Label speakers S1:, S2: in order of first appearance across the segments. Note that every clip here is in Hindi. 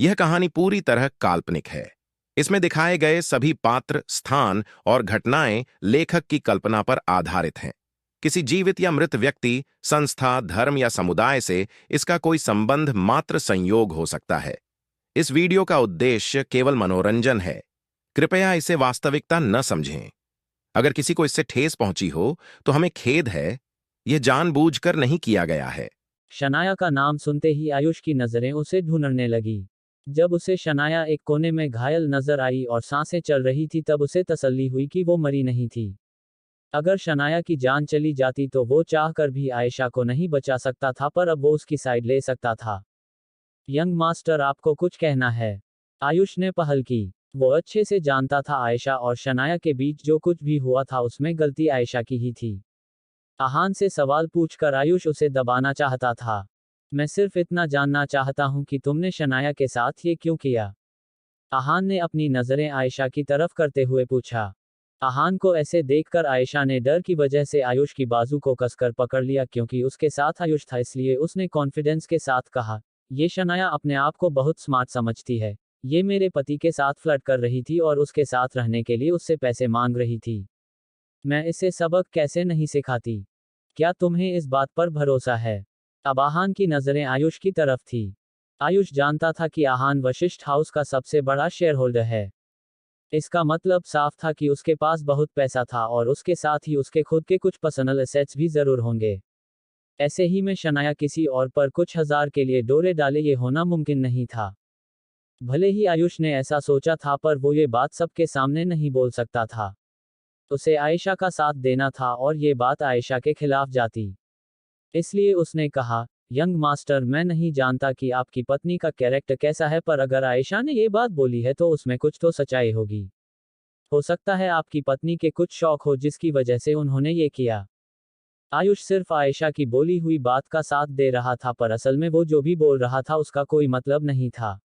S1: यह कहानी पूरी तरह काल्पनिक है। इसमें दिखाए गए सभी पात्र, स्थान और घटनाएं लेखक की कल्पना पर आधारित हैं। किसी जीवित या मृत व्यक्ति, संस्था, धर्म या समुदाय से इसका कोई संबंध मात्र संयोग हो सकता है। इस वीडियो का उद्देश्य केवल मनोरंजन है। कृपया इसे वास्तविकता न समझें। अगर किसी को इससे ठेस पहुंची हो, तो हमें खेद है। यह जानबूझकर नहीं किया गया है।
S2: शनाया का नाम सुनते ही आयुष की नजरें उसे ढूंढने लगी। जब उसे शनाया एक कोने में घायल नजर आई और सांसें चल रही थी तब उसे तसल्ली हुई कि वो मरी नहीं थी। अगर शनाया की जान चली जाती तो वो चाहकर भी आयशा को नहीं बचा सकता था, पर अब वो उसकी साइड ले सकता था। यंग मास्टर, आपको कुछ कहना है? आयुष ने पहल की। वो अच्छे से जानता था आयशा और शनाया के बीच जो कुछ भी हुआ था उसमें गलती आयशा की ही थी। आहान से सवाल पूछकर आयुष उसे दबाना चाहता था। मैं सिर्फ इतना जानना चाहता हूं कि तुमने शनाया के साथ ये क्यों किया? आहान ने अपनी नजरें आयशा की तरफ करते हुए पूछा। आहान को ऐसे देखकर आयशा ने डर की वजह से आयुष की बाजू को कसकर पकड़ लिया, क्योंकि उसके साथ आयुष था, इसलिए उसने कॉन्फिडेंस के साथ कहा, ये शनाया अपने आप को बहुत स्मार्ट समझती है। ये मेरे पति के साथ फ्लर्ट कर रही थी और उसके साथ रहने के लिए उससे पैसे मांग रही थी। मैं इसे सबक कैसे नहीं सिखाती? क्या तुम्हें इस बात पर भरोसा है? अब आहान की नजरें आयुष की तरफ थी। आयुष जानता था कि आहान वशिष्ठ हाउस का सबसे बड़ा शेयर होल्डर है। इसका मतलब साफ था कि उसके पास बहुत पैसा था और उसके साथ ही उसके खुद के कुछ पर्सनल एसेट्स भी जरूर होंगे। ऐसे ही में शनाया किसी और पर कुछ हजार के लिए डोरे डाले, ये होना मुमकिन नहीं था। भले ही आयुष ने ऐसा सोचा था, पर वो ये बात सबके सामने नहीं बोल सकता था। उसे आयशा का साथ देना था और ये बात आयशा के खिलाफ जाती। इसलिए उसने कहा, यंग मास्टर, मैं नहीं जानता कि आपकी पत्नी का कैरेक्टर कैसा है, पर अगर आयशा ने ये बात बोली है तो उसमें कुछ तो सच्चाई होगी। हो सकता है आपकी पत्नी के कुछ शौक हो जिसकी वजह से उन्होंने ये किया। आयुष सिर्फ आयशा की बोली हुई बात का साथ दे रहा था, पर असल में वो जो भी बोल रहा था उसका कोई मतलब नहीं था।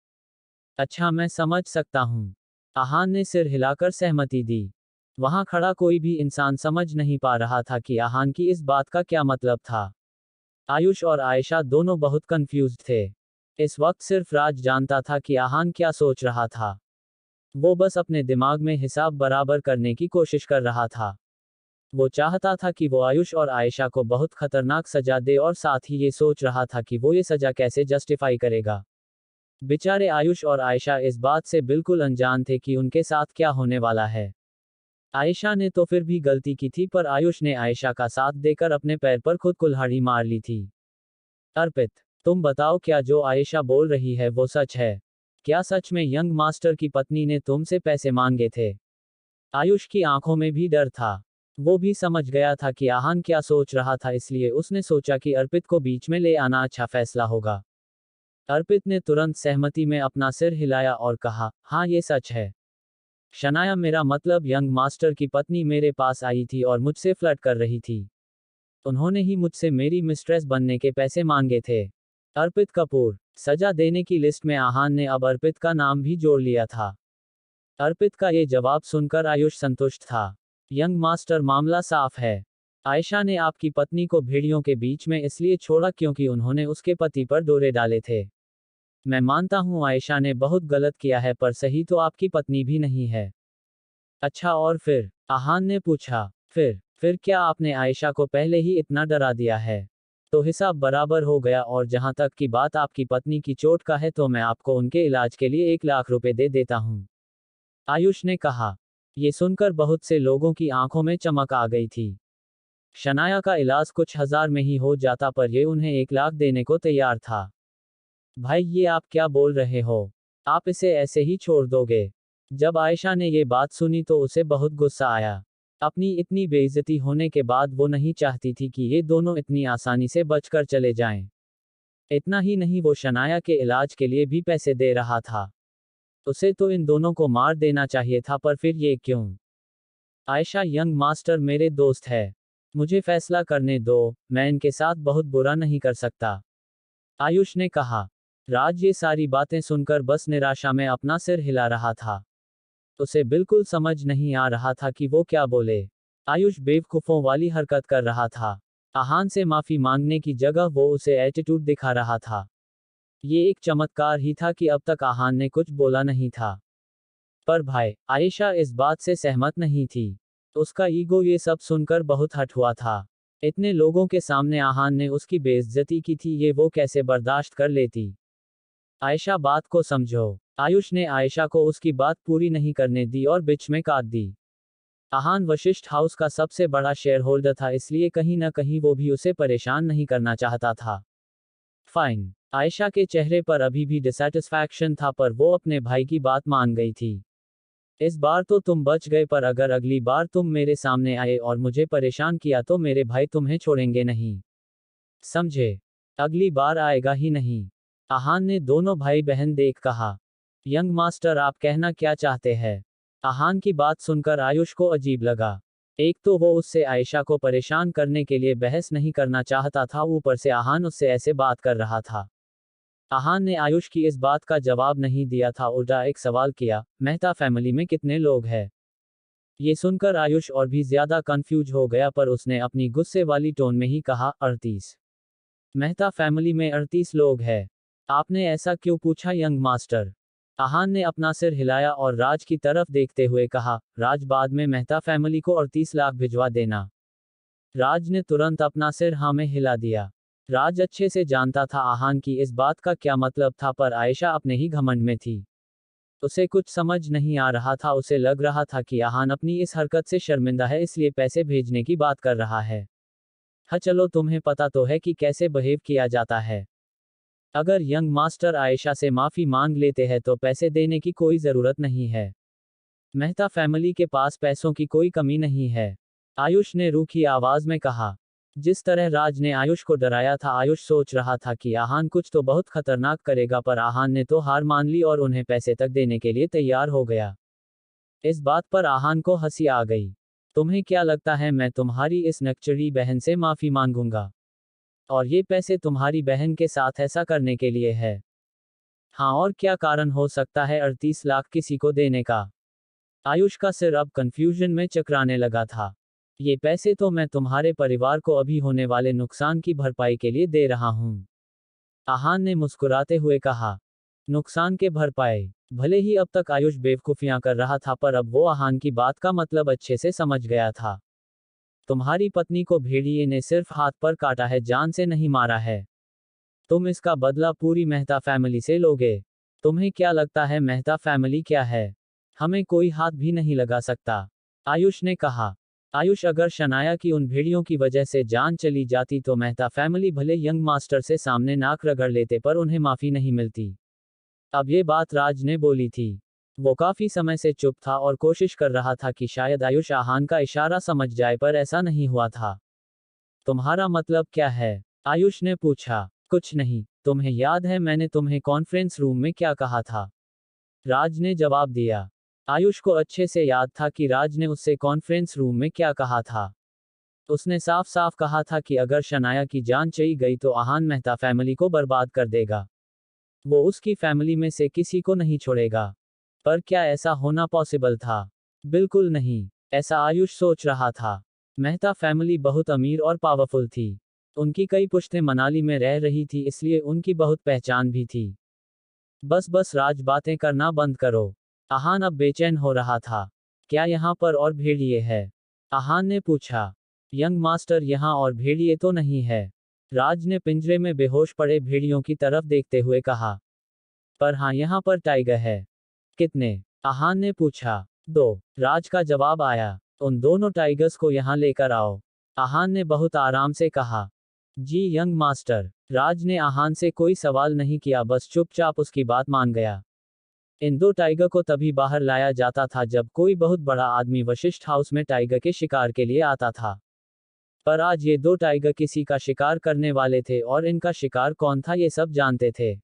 S2: अच्छा, मैं समझ सकता हूँ। आहान ने सिर हिलाकर सहमति दी। वहां खड़ा कोई भी इंसान समझ नहीं पा रहा था कि आहान की इस बात का क्या मतलब था। आयुष और आयशा दोनों बहुत कंफ्यूज्ड थे। इस वक्त सिर्फ राज जानता था कि आहान क्या सोच रहा था। वो बस अपने दिमाग में हिसाब बराबर करने की कोशिश कर रहा था। वो चाहता था कि वो आयुष और आयशा को बहुत खतरनाक सजा दे और साथ ही ये सोच रहा था कि वो ये सजा कैसे जस्टिफाई करेगा। बेचारे आयुष और आयशा इस बात से बिल्कुल अनजान थे कि उनके साथ क्या होने वाला है। आयशा ने तो फिर भी गलती की थी, पर आयुष ने आयशा का साथ देकर अपने पैर पर खुद कुल्हाड़ी मार ली थी। अर्पित, तुम बताओ, क्या जो आयशा बोल रही है वो सच है? क्या सच में यंग मास्टर की पत्नी ने तुमसे पैसे मांगे थे? आयुष की आंखों में भी डर था। वो भी समझ गया था कि आहान क्या सोच रहा था, इसलिए उसने सोचा कि अर्पित को बीच में ले आना अच्छा फैसला होगा। अर्पित ने तुरंत सहमति में अपना सिर हिलाया और कहा, हाँ ये सच है। शनाया, मेरा मतलब यंग मास्टर की पत्नी मेरे पास आई थी और मुझसे फ्लर्ट कर रही थी। उन्होंने ही मुझसे मेरी मिस्ट्रेस बनने के पैसे मांगे थे। अर्पित कपूर। सजा देने की लिस्ट में आहान ने अब अर्पित का नाम भी जोड़ लिया था। अर्पित का ये जवाब सुनकर आयुष संतुष्ट था। यंग मास्टर, मामला साफ है। आयशा ने आपकी पत्नी को भेड़ियों के बीच में इसलिए छोड़ा क्योंकि उन्होंने उसके पति पर डोरे डाले थे। मैं मानता हूं आयशा ने बहुत गलत किया है, पर सही तो आपकी पत्नी भी नहीं है। अच्छा, और फिर? आहान ने पूछा। फिर क्या आपने आयशा को पहले ही इतना डरा दिया है? तो हिसाब बराबर हो गया, और जहां तक की बात आपकी पत्नी की चोट का है तो मैं आपको उनके इलाज के लिए 1 लाख रुपए दे देता हूं। आयुष ने कहा। ये सुनकर बहुत से लोगों की आंखों में चमक आ गई थी। शनाया का इलाज कुछ हजार में ही हो जाता, पर ये उन्हें 1 लाख देने को तैयार था। भाई, ये आप क्या बोल रहे हो? आप इसे ऐसे ही छोड़ दोगे? जब आयशा ने ये बात सुनी तो उसे बहुत गुस्सा आया। अपनी इतनी बेइज्जती होने के बाद वो नहीं चाहती थी कि ये दोनों इतनी आसानी से बचकर चले जाएं। इतना ही नहीं, वो शनाया के इलाज के लिए भी पैसे दे रहा था। उसे तो इन दोनों को मार देना चाहिए था, पर फिर ये क्यों? आयशा, यंग मास्टर मेरे दोस्त है। मुझे फैसला करने दो, मैं इनके साथ बहुत बुरा नहीं कर सकता। आयुष ने कहा। राज ये सारी बातें सुनकर बस निराशा में अपना सिर हिला रहा था। उसे बिल्कुल समझ नहीं आ रहा था कि वो क्या बोले। आयुष बेवकूफों वाली हरकत कर रहा था। आहान से माफी मांगने की जगह वो उसे एटीट्यूड दिखा रहा था। ये एक चमत्कार ही था कि अब तक आहान ने कुछ बोला नहीं था। पर भाई, आयशा इस बात से सहमत नहीं थी। उसका ईगो ये सब सुनकर बहुत हट हुआ था। इतने लोगों के सामने आहान ने उसकी बेइज्जती की थी, ये वो कैसे बर्दाश्त कर लेती। आयशा, बात को समझो। आयुष ने आयशा को उसकी बात पूरी नहीं करने दी और बीच में काट दी। आहान वशिष्ठ हाउस का सबसे बड़ा शेयर होल्डर था, इसलिए कहीं न कहीं वो भी उसे परेशान नहीं करना चाहता था। फाइन। आयशा के चेहरे पर अभी भी डिसैटिस्फैक्शन था, पर वो अपने भाई की बात मान गई थी। इस बार तो तुम बच गए, पर अगर अगली बार तुम मेरे सामने आए और मुझे परेशान किया तो मेरे भाई तुम्हें छोड़ेंगे नहीं। समझे? अगली बार आएगा ही नहीं। आहान ने दोनों भाई बहन देख कहा। यंग मास्टर, आप कहना क्या चाहते हैं? आहान की बात सुनकर आयुष को अजीब लगा। एक तो वो उससे आयशा को परेशान करने के लिए बहस नहीं करना चाहता था, ऊपर से आहान उससे ऐसे बात कर रहा था। आहान ने आयुष की इस बात का जवाब नहीं दिया था, उल्टा एक सवाल किया, मेहता फैमिली में कितने लोग हैं? ये सुनकर आयुष और भी ज्यादा कंफ्यूज हो गया, पर उसने अपनी गुस्से वाली टोन में ही कहा, 38। मेहता फैमिली में 38 लोग हैं। आपने ऐसा क्यों पूछा यंग मास्टर? आहान ने अपना सिर हिलाया और राज की तरफ देखते हुए कहा, राज, बाद में मेहता फैमिली को 38 लाख भिजवा देना। राज ने तुरंत अपना सिर हाँ में हिला दिया। राज अच्छे से जानता था आहान की इस बात का क्या मतलब था, पर आयशा अपने ही घमंड में थी। उसे कुछ समझ नहीं आ रहा था। उसे लग रहा था कि आहान अपनी इस हरकत से शर्मिंदा है, इसलिए पैसे भेजने की बात कर रहा है। हाँ चलो, तुम्हें पता तो है कि कैसे बिहेव किया जाता है। अगर यंग मास्टर आयशा से माफी मांग लेते हैं तो पैसे देने की कोई जरूरत नहीं है। मेहता फैमिली के पास पैसों की कोई कमी नहीं है। आयुष ने रूखी आवाज में कहा। जिस तरह राज ने आयुष को डराया था, आयुष सोच रहा था कि आहान कुछ तो बहुत खतरनाक करेगा, पर आहान ने तो हार मान ली और उन्हें पैसे तक देने के लिए तैयार हो गया। इस बात पर आहान को हंसी आ गई। तुम्हें क्या लगता है मैं तुम्हारी इस नकचड़ी बहन से माफी मांगूंगा? और ये पैसे तुम्हारी बहन के साथ ऐसा करने के लिए है? हाँ, और क्या कारण हो सकता है 38 लाख किसी को देने का? आयुष का सिर अब कंफ्यूजन में चकराने लगा था। ये पैसे तो मैं तुम्हारे परिवार को अभी होने वाले नुकसान की भरपाई के लिए दे रहा हूँ। आहान ने मुस्कुराते हुए कहा। नुकसान के भरपाई? भले ही अब तक आयुष बेवकूफियां कर रहा था, पर अब वो आहान की बात का मतलब अच्छे से समझ गया था। तुम्हारी पत्नी को भेड़िए ने सिर्फ हाथ पर काटा है, जान से नहीं मारा है। तुम इसका बदला पूरी मेहता फैमिली से लोगे। तुम्हें क्या लगता है मेहता फैमिली क्या है? हमें कोई हाथ भी नहीं लगा सकता। आयुष ने कहा। आयुष, अगर शनाया की उन भेड़ियों की वजह से जान चली जाती तो मेहता फैमिली भले यंग मास्टर से सामने नाक रगड़ लेते, पर उन्हें माफी नहीं मिलती। अब ये बात राज ने बोली थी। वो काफी समय से चुप था और कोशिश कर रहा था कि शायद आयुष आहान का इशारा समझ जाए, पर ऐसा नहीं हुआ था। तुम्हारा मतलब क्या है? आयुष ने पूछा। कुछ नहीं। तुम्हें याद है मैंने तुम्हें कॉन्फ्रेंस रूम में क्या कहा था? राज ने जवाब दिया। आयुष को अच्छे से याद था कि राज ने उससे कॉन्फ्रेंस रूम में क्या कहा था। उसने साफ साफ कहा था कि अगर शनाया की जान चली गई तो आहान मेहता फैमिली को बर्बाद कर देगा। वो उसकी फैमिली में से किसी को नहीं छोड़ेगा। पर क्या ऐसा होना पॉसिबल था? बिल्कुल नहीं। ऐसा आयुष सोच रहा था। मेहता फैमिली बहुत अमीर और पावरफुल थी। उनकी कई पुश्तें मनाली में रह रही थी, इसलिए उनकी बहुत पहचान भी थी। बस बस राज, बातें करना बंद करो। आहान अब बेचैन हो रहा था। क्या यहाँ पर और भेड़िए है? आहान ने पूछा। यंग मास्टर, यहाँ और भेड़िए तो नहीं है। राज ने पिंजरे में बेहोश पड़े भेड़ियों की तरफ देखते हुए कहा। पर हाँ, यहाँ पर टाइगर है। कितने? आहान ने पूछा। 2। राज का जवाब आया। उन दोनों टाइगर्स को यहाँ लेकर आओ। आहान ने बहुत आराम से कहा। जी यंग मास्टर। राज ने आहान से कोई सवाल नहीं किया, बस चुपचाप उसकी बात मान गया। इन 2 टाइगर को तभी बाहर लाया जाता था जब कोई बहुत बड़ा आदमी वशिष्ठ हाउस में टाइगर के शिकार के लिए आता था। पर आज ये 2 टाइगर किसी का शिकार करने वाले थे, और इनका शिकार कौन था ये सब जानते थे।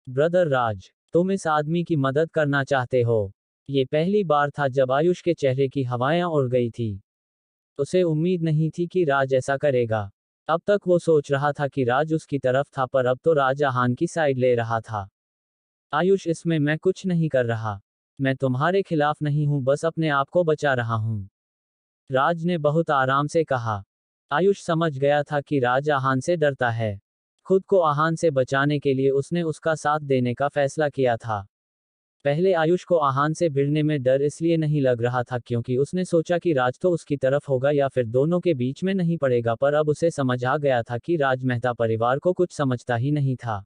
S2: ब्रदर राज, तुम इस आदमी की मदद करना चाहते हो? ये पहली बार था जब आयुष के चेहरे की हवाएं उड़ गई थी। उसे उम्मीद नहीं थी कि राज ऐसा करेगा। अब तक वो सोच रहा था कि राज उसकी तरफ था, पर अब तो राज आहान की साइड ले रहा था। आयुष, इसमें मैं कुछ नहीं कर रहा। मैं तुम्हारे खिलाफ नहीं हूं, बस अपने आप को बचा रहा हूं। राज ने बहुत आराम से कहा। आयुष समझ गया था कि राज आहान से डरता है। खुद को आहान से बचाने के लिए उसने उसका साथ देने का फैसला किया था। पहले आयुष को आहान से भिड़ने में डर इसलिए नहीं लग रहा था क्योंकि उसने सोचा कि राज तो उसकी तरफ होगा या फिर दोनों के बीच में नहीं पड़ेगा, पर अब उसे समझ आ गया था कि राज मेहता परिवार को कुछ समझता ही नहीं था।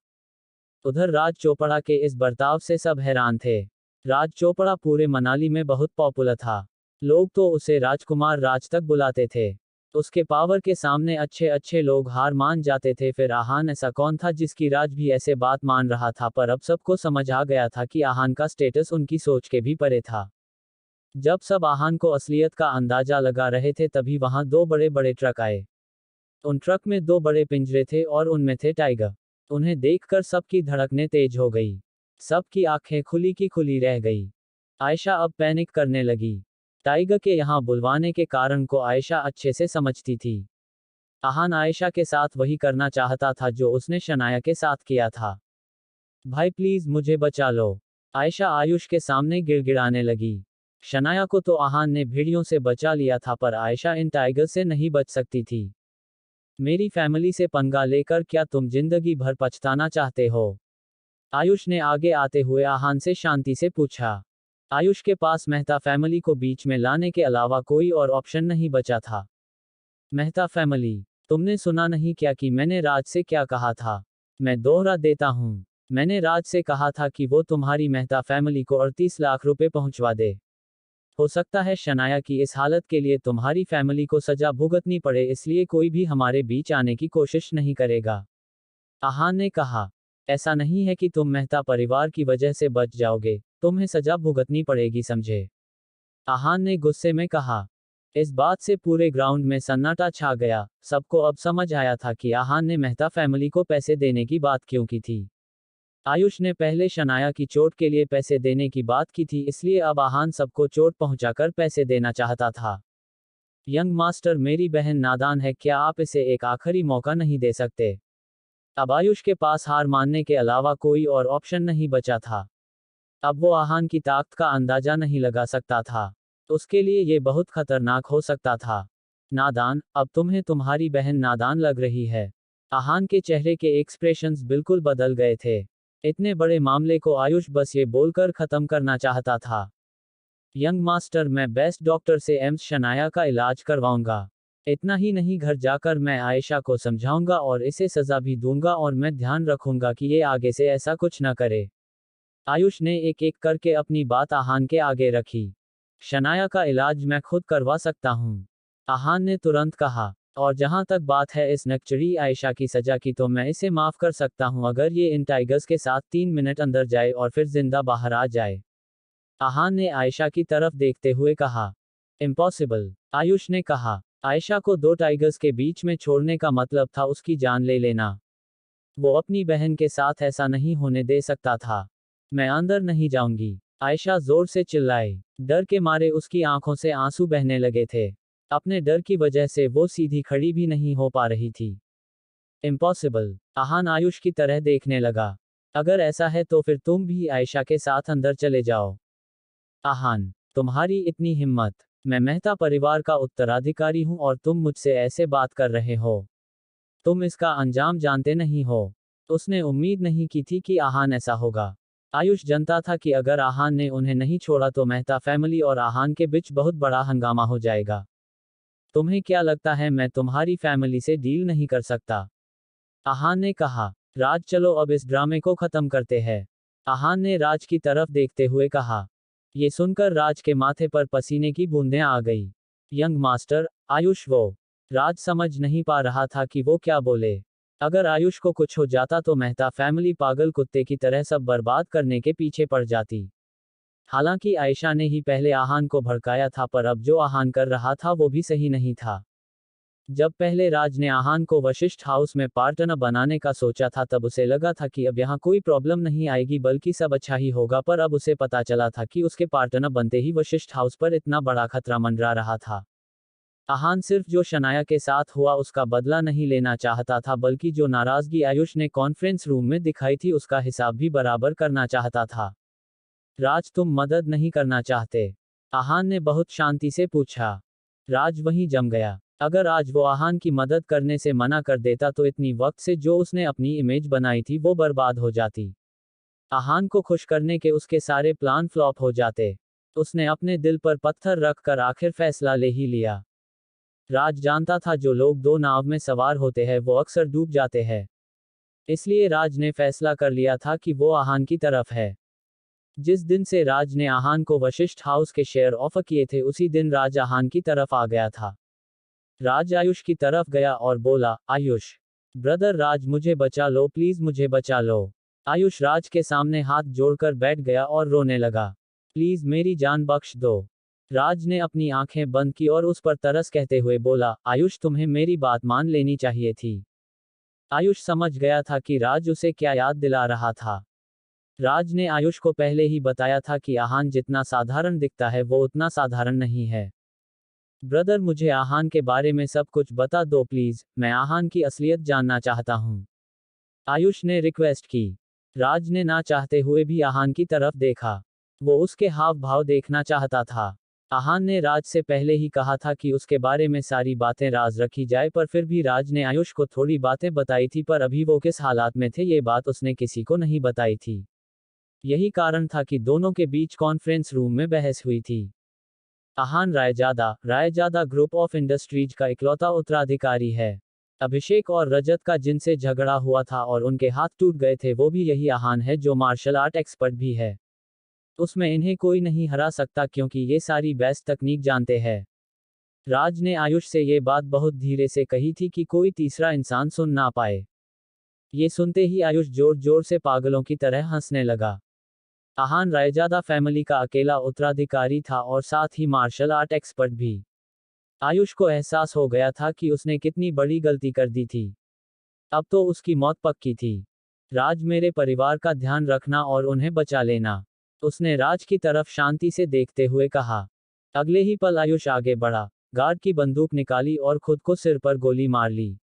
S2: उधर राज चोपड़ा के इस बर्ताव से सब हैरान थे। राज चोपड़ा पूरे मनाली में बहुत पॉपुलर था। लोग तो उसे राजकुमार राज तक बुलाते थे। उसके पावर के सामने अच्छे अच्छे लोग हार मान जाते थे। फिर आहान ऐसा कौन था जिसकी राज भी ऐसे बात मान रहा था, पर अब सबको समझ आ गया था कि आहान का स्टेटस उनकी सोच के भी परे था। जब सब आहान को असलियत का अंदाजा लगा रहे थे तभी वहां दो बड़े बड़े ट्रक आए। उन ट्रक में दो बड़े पिंजरे थे और उनमें थे टाइगर। उन्हें देखकर सबकी धड़कनें तेज हो गई। सबकी आंखें खुली की खुली रह गई। आयशा अब पैनिक करने लगी। टाइगर के यहाँ बुलवाने के कारण को आयशा अच्छे से समझती थी। आहान आयशा के साथ वही करना चाहता था जो उसने शनाया के साथ किया था। भाई प्लीज मुझे बचा लो, आयशा आयुष के सामने गिड़गिड़ाने लगी। शनाया को तो आहान ने भेड़ियों से बचा लिया था, पर आयशा इन टाइगर से नहीं बच सकती थी। मेरी फैमिली से पंगा लेकर क्या तुम जिंदगी भर पछताना चाहते हो? आयुष ने आगे आते हुए आहान से शांति से पूछा। आयुष के पास मेहता फैमिली को बीच में लाने के अलावा कोई और ऑप्शन नहीं बचा था। मेहता फैमिली, तुमने सुना नहीं क्या कि मैंने राज से क्या कहा था? मैं दोहरा देता हूँ। मैंने राज से कहा था कि वो तुम्हारी मेहता फैमिली को 38 लाख रुपए पहुंचवा दे। हो सकता है शनाया की इस हालत के लिए तुम्हारी फैमिली को सजा भुगतनी पड़े, इसलिए कोई भी हमारे बीच आने की कोशिश नहीं करेगा। आहान ने कहा। ऐसा नहीं है कि तुम मेहता परिवार की वजह से बच जाओगे, तुम्हें सजा भुगतनी पड़ेगी, समझे? आहान ने गुस्से में कहा। इस बात से पूरे ग्राउंड में सन्नाटा छा गया। सबको अब समझ आया था कि आहान ने मेहता फैमिली को पैसे देने की बात क्यों की थी। आयुष ने पहले शनाया की चोट के लिए पैसे देने की बात की थी, इसलिए अब आहान सबको चोट पहुंचाकर पैसे देना चाहता था। यंग मास्टर, मेरी बहन नादान है, क्या आप इसे एक आखिरी मौका नहीं दे सकते? अब आयुष के पास हार मानने के अलावा कोई और ऑप्शन नहीं बचा था। अब वो आहान की ताकत का अंदाजा नहीं लगा सकता था। उसके लिए ये बहुत खतरनाक हो सकता था। नादान, अब तुम्हें तुम्हारी बहन नादान लग रही है। आहान के चेहरे के एक्सप्रेशंस बिल्कुल बदल गए थे। इतने बड़े मामले को आयुष बस ये बोलकर खत्म करना चाहता था। यंग मास्टर, मैं बेस्ट डॉक्टर से एम्स शनाया का इलाज करवाऊंगा। इतना ही नहीं, घर जाकर मैं आयशा को समझाऊंगा और इसे सजा भी दूंगा, और मैं ध्यान रखूंगा कि ये आगे से ऐसा कुछ न करे। आयुष ने एक एक करके अपनी बात आहान के आगे रखी। शनाया का इलाज मैं खुद करवा सकता हूँ, आहान ने तुरंत कहा। और जहां तक बात है इस नकचड़ी आयशा की सजा की, तो मैं इसे माफ कर सकता हूं अगर ये इन टाइगर्स के साथ 3 मिनट अंदर जाए और फिर जिंदा बाहर आ जाए। आहान ने आयशा की तरफ देखते हुए कहा। इम्पॉसिबल, आयुष ने कहा। आयशा को 2 टाइगर्स के बीच में छोड़ने का मतलब था उसकी जान ले लेना। वो अपनी बहन के साथ ऐसा नहीं होने दे सकता था। मैं अंदर नहीं जाऊंगी, आयशा जोर से चिल्लाई। डर के मारे उसकी आंखों से आंसू बहने लगे थे। अपने डर की वजह से वो सीधी खड़ी भी नहीं हो पा रही थी। इम्पॉसिबल, आहान आयुष की तरह देखने लगा। अगर ऐसा है तो फिर तुम भी आयशा के साथ अंदर चले जाओ। आहान, तुम्हारी इतनी हिम्मत! मैं मेहता परिवार का उत्तराधिकारी हूं और तुम मुझसे ऐसे बात कर रहे हो। तुम इसका अंजाम जानते नहीं हो। उसने उम्मीद नहीं की थी कि आहान ऐसा होगा। आयुष जानता था कि अगर आहान ने उन्हें नहीं छोड़ा तो मेहता फैमिली और आहान के बीच बहुत बड़ा हंगामा हो जाएगा। तुम्हें क्या लगता है मैं तुम्हारी फैमिली से डील नहीं कर सकता? आहान ने कहा। राज, चलो अब इस ड्रामे को खत्म करते हैं, आहान ने राज की तरफ देखते हुए कहा। ये सुनकर राज के माथे पर पसीने की बूंदें आ गई। यंग मास्टर, आयुष वो। राज समझ नहीं पा रहा था कि वो क्या बोले। अगर आयुष को कुछ हो जाता तो मेहता फैमिली पागल कुत्ते की तरह सब बर्बाद करने के पीछे पड़ जाती। हालांकि आयशा ने ही पहले आहान को भड़काया था, पर अब जो आहान कर रहा था वो भी सही नहीं था। जब पहले राज ने आहान को वशिष्ठ हाउस में पार्टनर बनाने का सोचा था तब उसे लगा था कि अब यहाँ कोई प्रॉब्लम नहीं आएगी बल्कि सब अच्छा ही होगा, पर अब उसे पता चला था कि उसके पार्टनर बनते ही वशिष्ठ हाउस पर इतना बड़ा खतरा मंडरा रहा था। आहान सिर्फ जो शनाया के साथ हुआ उसका बदला नहीं लेना चाहता था, बल्कि जो नाराजगी आयुष ने कॉन्फ्रेंस रूम में दिखाई थी उसका हिसाब भी बराबर करना चाहता था। राज, तुम मदद नहीं करना चाहते? आहान ने बहुत शांति से पूछा। राज वहीं जम गया। अगर आज वो आहान की मदद करने से मना कर देता तो इतनी वक्त से जो उसने अपनी इमेज बनाई थी वो बर्बाद हो जाती। आहान को खुश करने के उसके सारे प्लान फ्लॉप हो जाते। उसने अपने दिल पर पत्थर रख कर आखिर फैसला ले ही लिया। राज जानता था जो लोग दो नाव में सवार होते हैं वो अक्सर डूब जाते हैं। इसलिए राज ने फैसला कर लिया था कि वो आहान की तरफ है। जिस दिन से राज ने आहान को वशिष्ठ हाउस के शेयर ऑफर किए थे उसी दिन राज आहान की तरफ आ गया था। राज आयुष की तरफ गया और बोला, आयुष ब्रदर राज मुझे बचा लो प्लीज मुझे बचा लो। आयुष राज के सामने हाथ जोड़कर बैठ गया और रोने लगा। प्लीज मेरी जान बख्श दो। राज ने अपनी आंखें बंद की और उस पर तरस कहते हुए बोला, आयुष तुम्हें मेरी बात मान लेनी चाहिए थी। आयुष समझ गया था कि राज उसे क्या याद दिला रहा था। राज ने आयुष को पहले ही बताया था कि आहान जितना साधारण दिखता है वो उतना साधारण नहीं है। ब्रदर मुझे आहान के बारे में सब कुछ बता दो प्लीज, मैं आहान की असलियत जानना चाहता हूँ। आयुष ने रिक्वेस्ट की। राज ने ना चाहते हुए भी आहान की तरफ देखा। वो उसके हाव भाव देखना चाहता था। आहान ने राज से पहले ही कहा था कि उसके बारे में सारी बातें राज रखी जाए पर फिर भी राज ने आयुष को थोड़ी बातें बताई थी पर अभी वो किस हालात में थे ये बात उसने किसी को नहीं बताई थी। यही कारण था कि दोनों के बीच कॉन्फ्रेंस रूम में बहस हुई थी। आहान रायजादा ग्रुप ऑफ इंडस्ट्रीज का इकलौता उत्तराधिकारी है। अभिषेक और रजत का जिनसे झगड़ा हुआ था और उनके हाथ टूट गए थे वो भी यही आहान है जो मार्शल आर्ट एक्सपर्ट भी है। उसमें इन्हें कोई नहीं हरा सकता क्योंकि ये सारी बेस्ट तकनीक जानते हैं। राज ने आयुष से ये बात बहुत धीरे से कही थी कि कोई तीसरा इंसान सुन ना पाए। ये सुनते ही आयुष जोर जोर से पागलों की तरह हंसने लगा। आहान रायजादा फैमिली का अकेला उत्तराधिकारी था और साथ ही मार्शल आर्ट एक्सपर्ट भी। आयुष को एहसास हो गया था कि उसने कितनी बड़ी गलती कर दी थी। अब तो उसकी मौत पक्की थी। राज मेरे परिवार का ध्यान रखना और उन्हें बचा लेना, उसने राज की तरफ शांति से देखते हुए कहा। अगले ही पल आयुष आगे बढ़ा, गार्ड की बंदूक निकाली और खुद को सिर पर गोली मार ली।